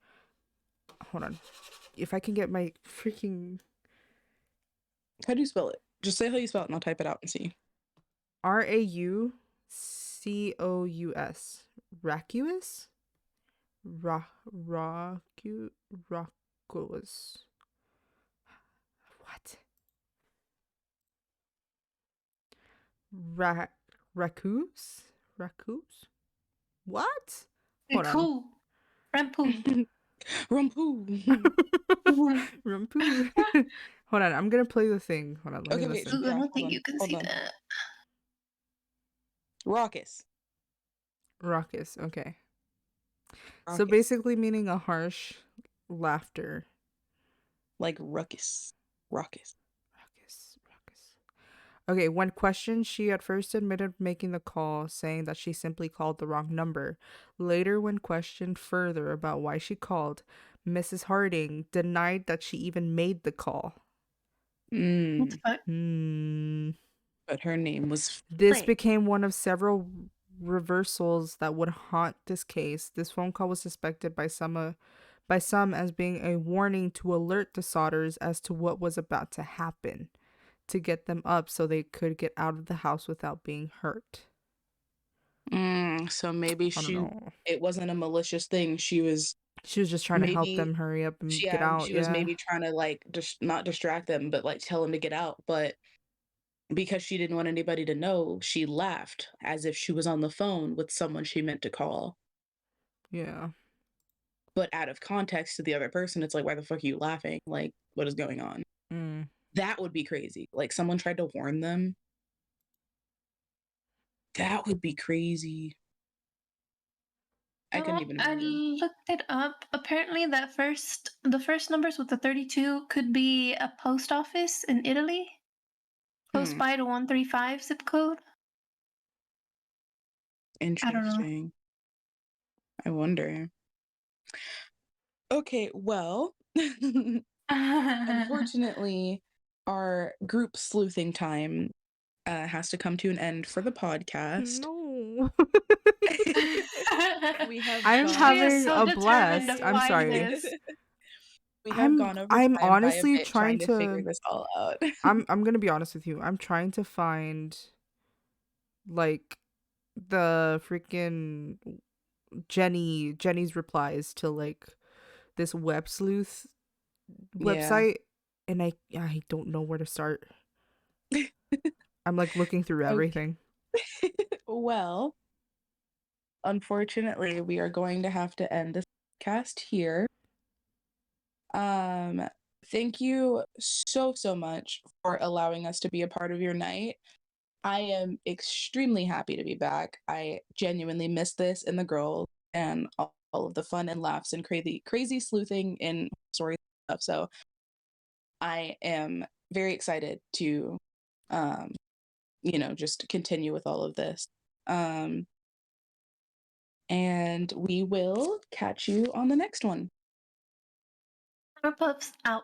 Hold on. If I can get my freaking How do you spell it? Just say how you spell it and I'll type it out and see. Raucous. Raucous? Raucous. What? Raucous? Raucous? What? Hold on. Cool. Rampu. Rumpu. Rumpoo. Hold on, I'm gonna play the thing. Hold on, let me Okay, wait. listen. Ooh, I Yeah, don't hold think on. you can Hold see on. that. Raucous. Raucous, okay. So Raucous. basically meaning a harsh laughter. Like ruckus. Raucous. Raucous, raucous. Okay, when questioned, she at first admitted making the call, saying that she simply called the wrong number. Later, when questioned further about why she called, Mrs. Harding denied that she even made the call. What the Mm. fuck? But her name was This Frank. became one of several reversals that would haunt this case. This phone call was suspected by some as being a warning to alert the Sodders as to what was about to happen, to get them up so they could get out of the house without being hurt. So maybe I don't know. it wasn't a malicious thing. She was just trying to help Maybe them hurry up and get yeah, out. she was Yeah. maybe trying to just not distract them, but tell them to get out. But because she didn't want anybody to know, she laughed as if she was on the phone with someone she meant to call. Yeah. But out of context to the other person, it's like, why the fuck are you laughing? Like, what is going on? Mm. That would be crazy. Like, someone tried to warn them. That would be crazy. I couldn't Well, even I imagine. looked it up. Apparently, the first numbers with the 32 could be a post office in Italy. Close Hmm. by to 135 zip code. I don't know. Interesting. I wonder. Okay, well, unfortunately, our group sleuthing time has to come to an end for the podcast. No. We have I'm gone. She is having so a determined blast. to I'm find sorry. this. We have gone over I'm time by a honestly bit trying trying to figure to this all out. I'm gonna be honest with you. I'm trying to find like the freaking Jenny's replies to like this web sleuth Yeah. website, and I don't know where to start. I'm like looking through Okay. everything. Well, unfortunately, we are going to have to end this cast here. Um, thank you so much for allowing us to be a part of your night. I am extremely happy to be back. I genuinely miss this and the girls and all of the fun and laughs and crazy sleuthing and stories and stuff. So I am very excited to just continue with all of this. And we will catch you on the next one. Powerpuffs out.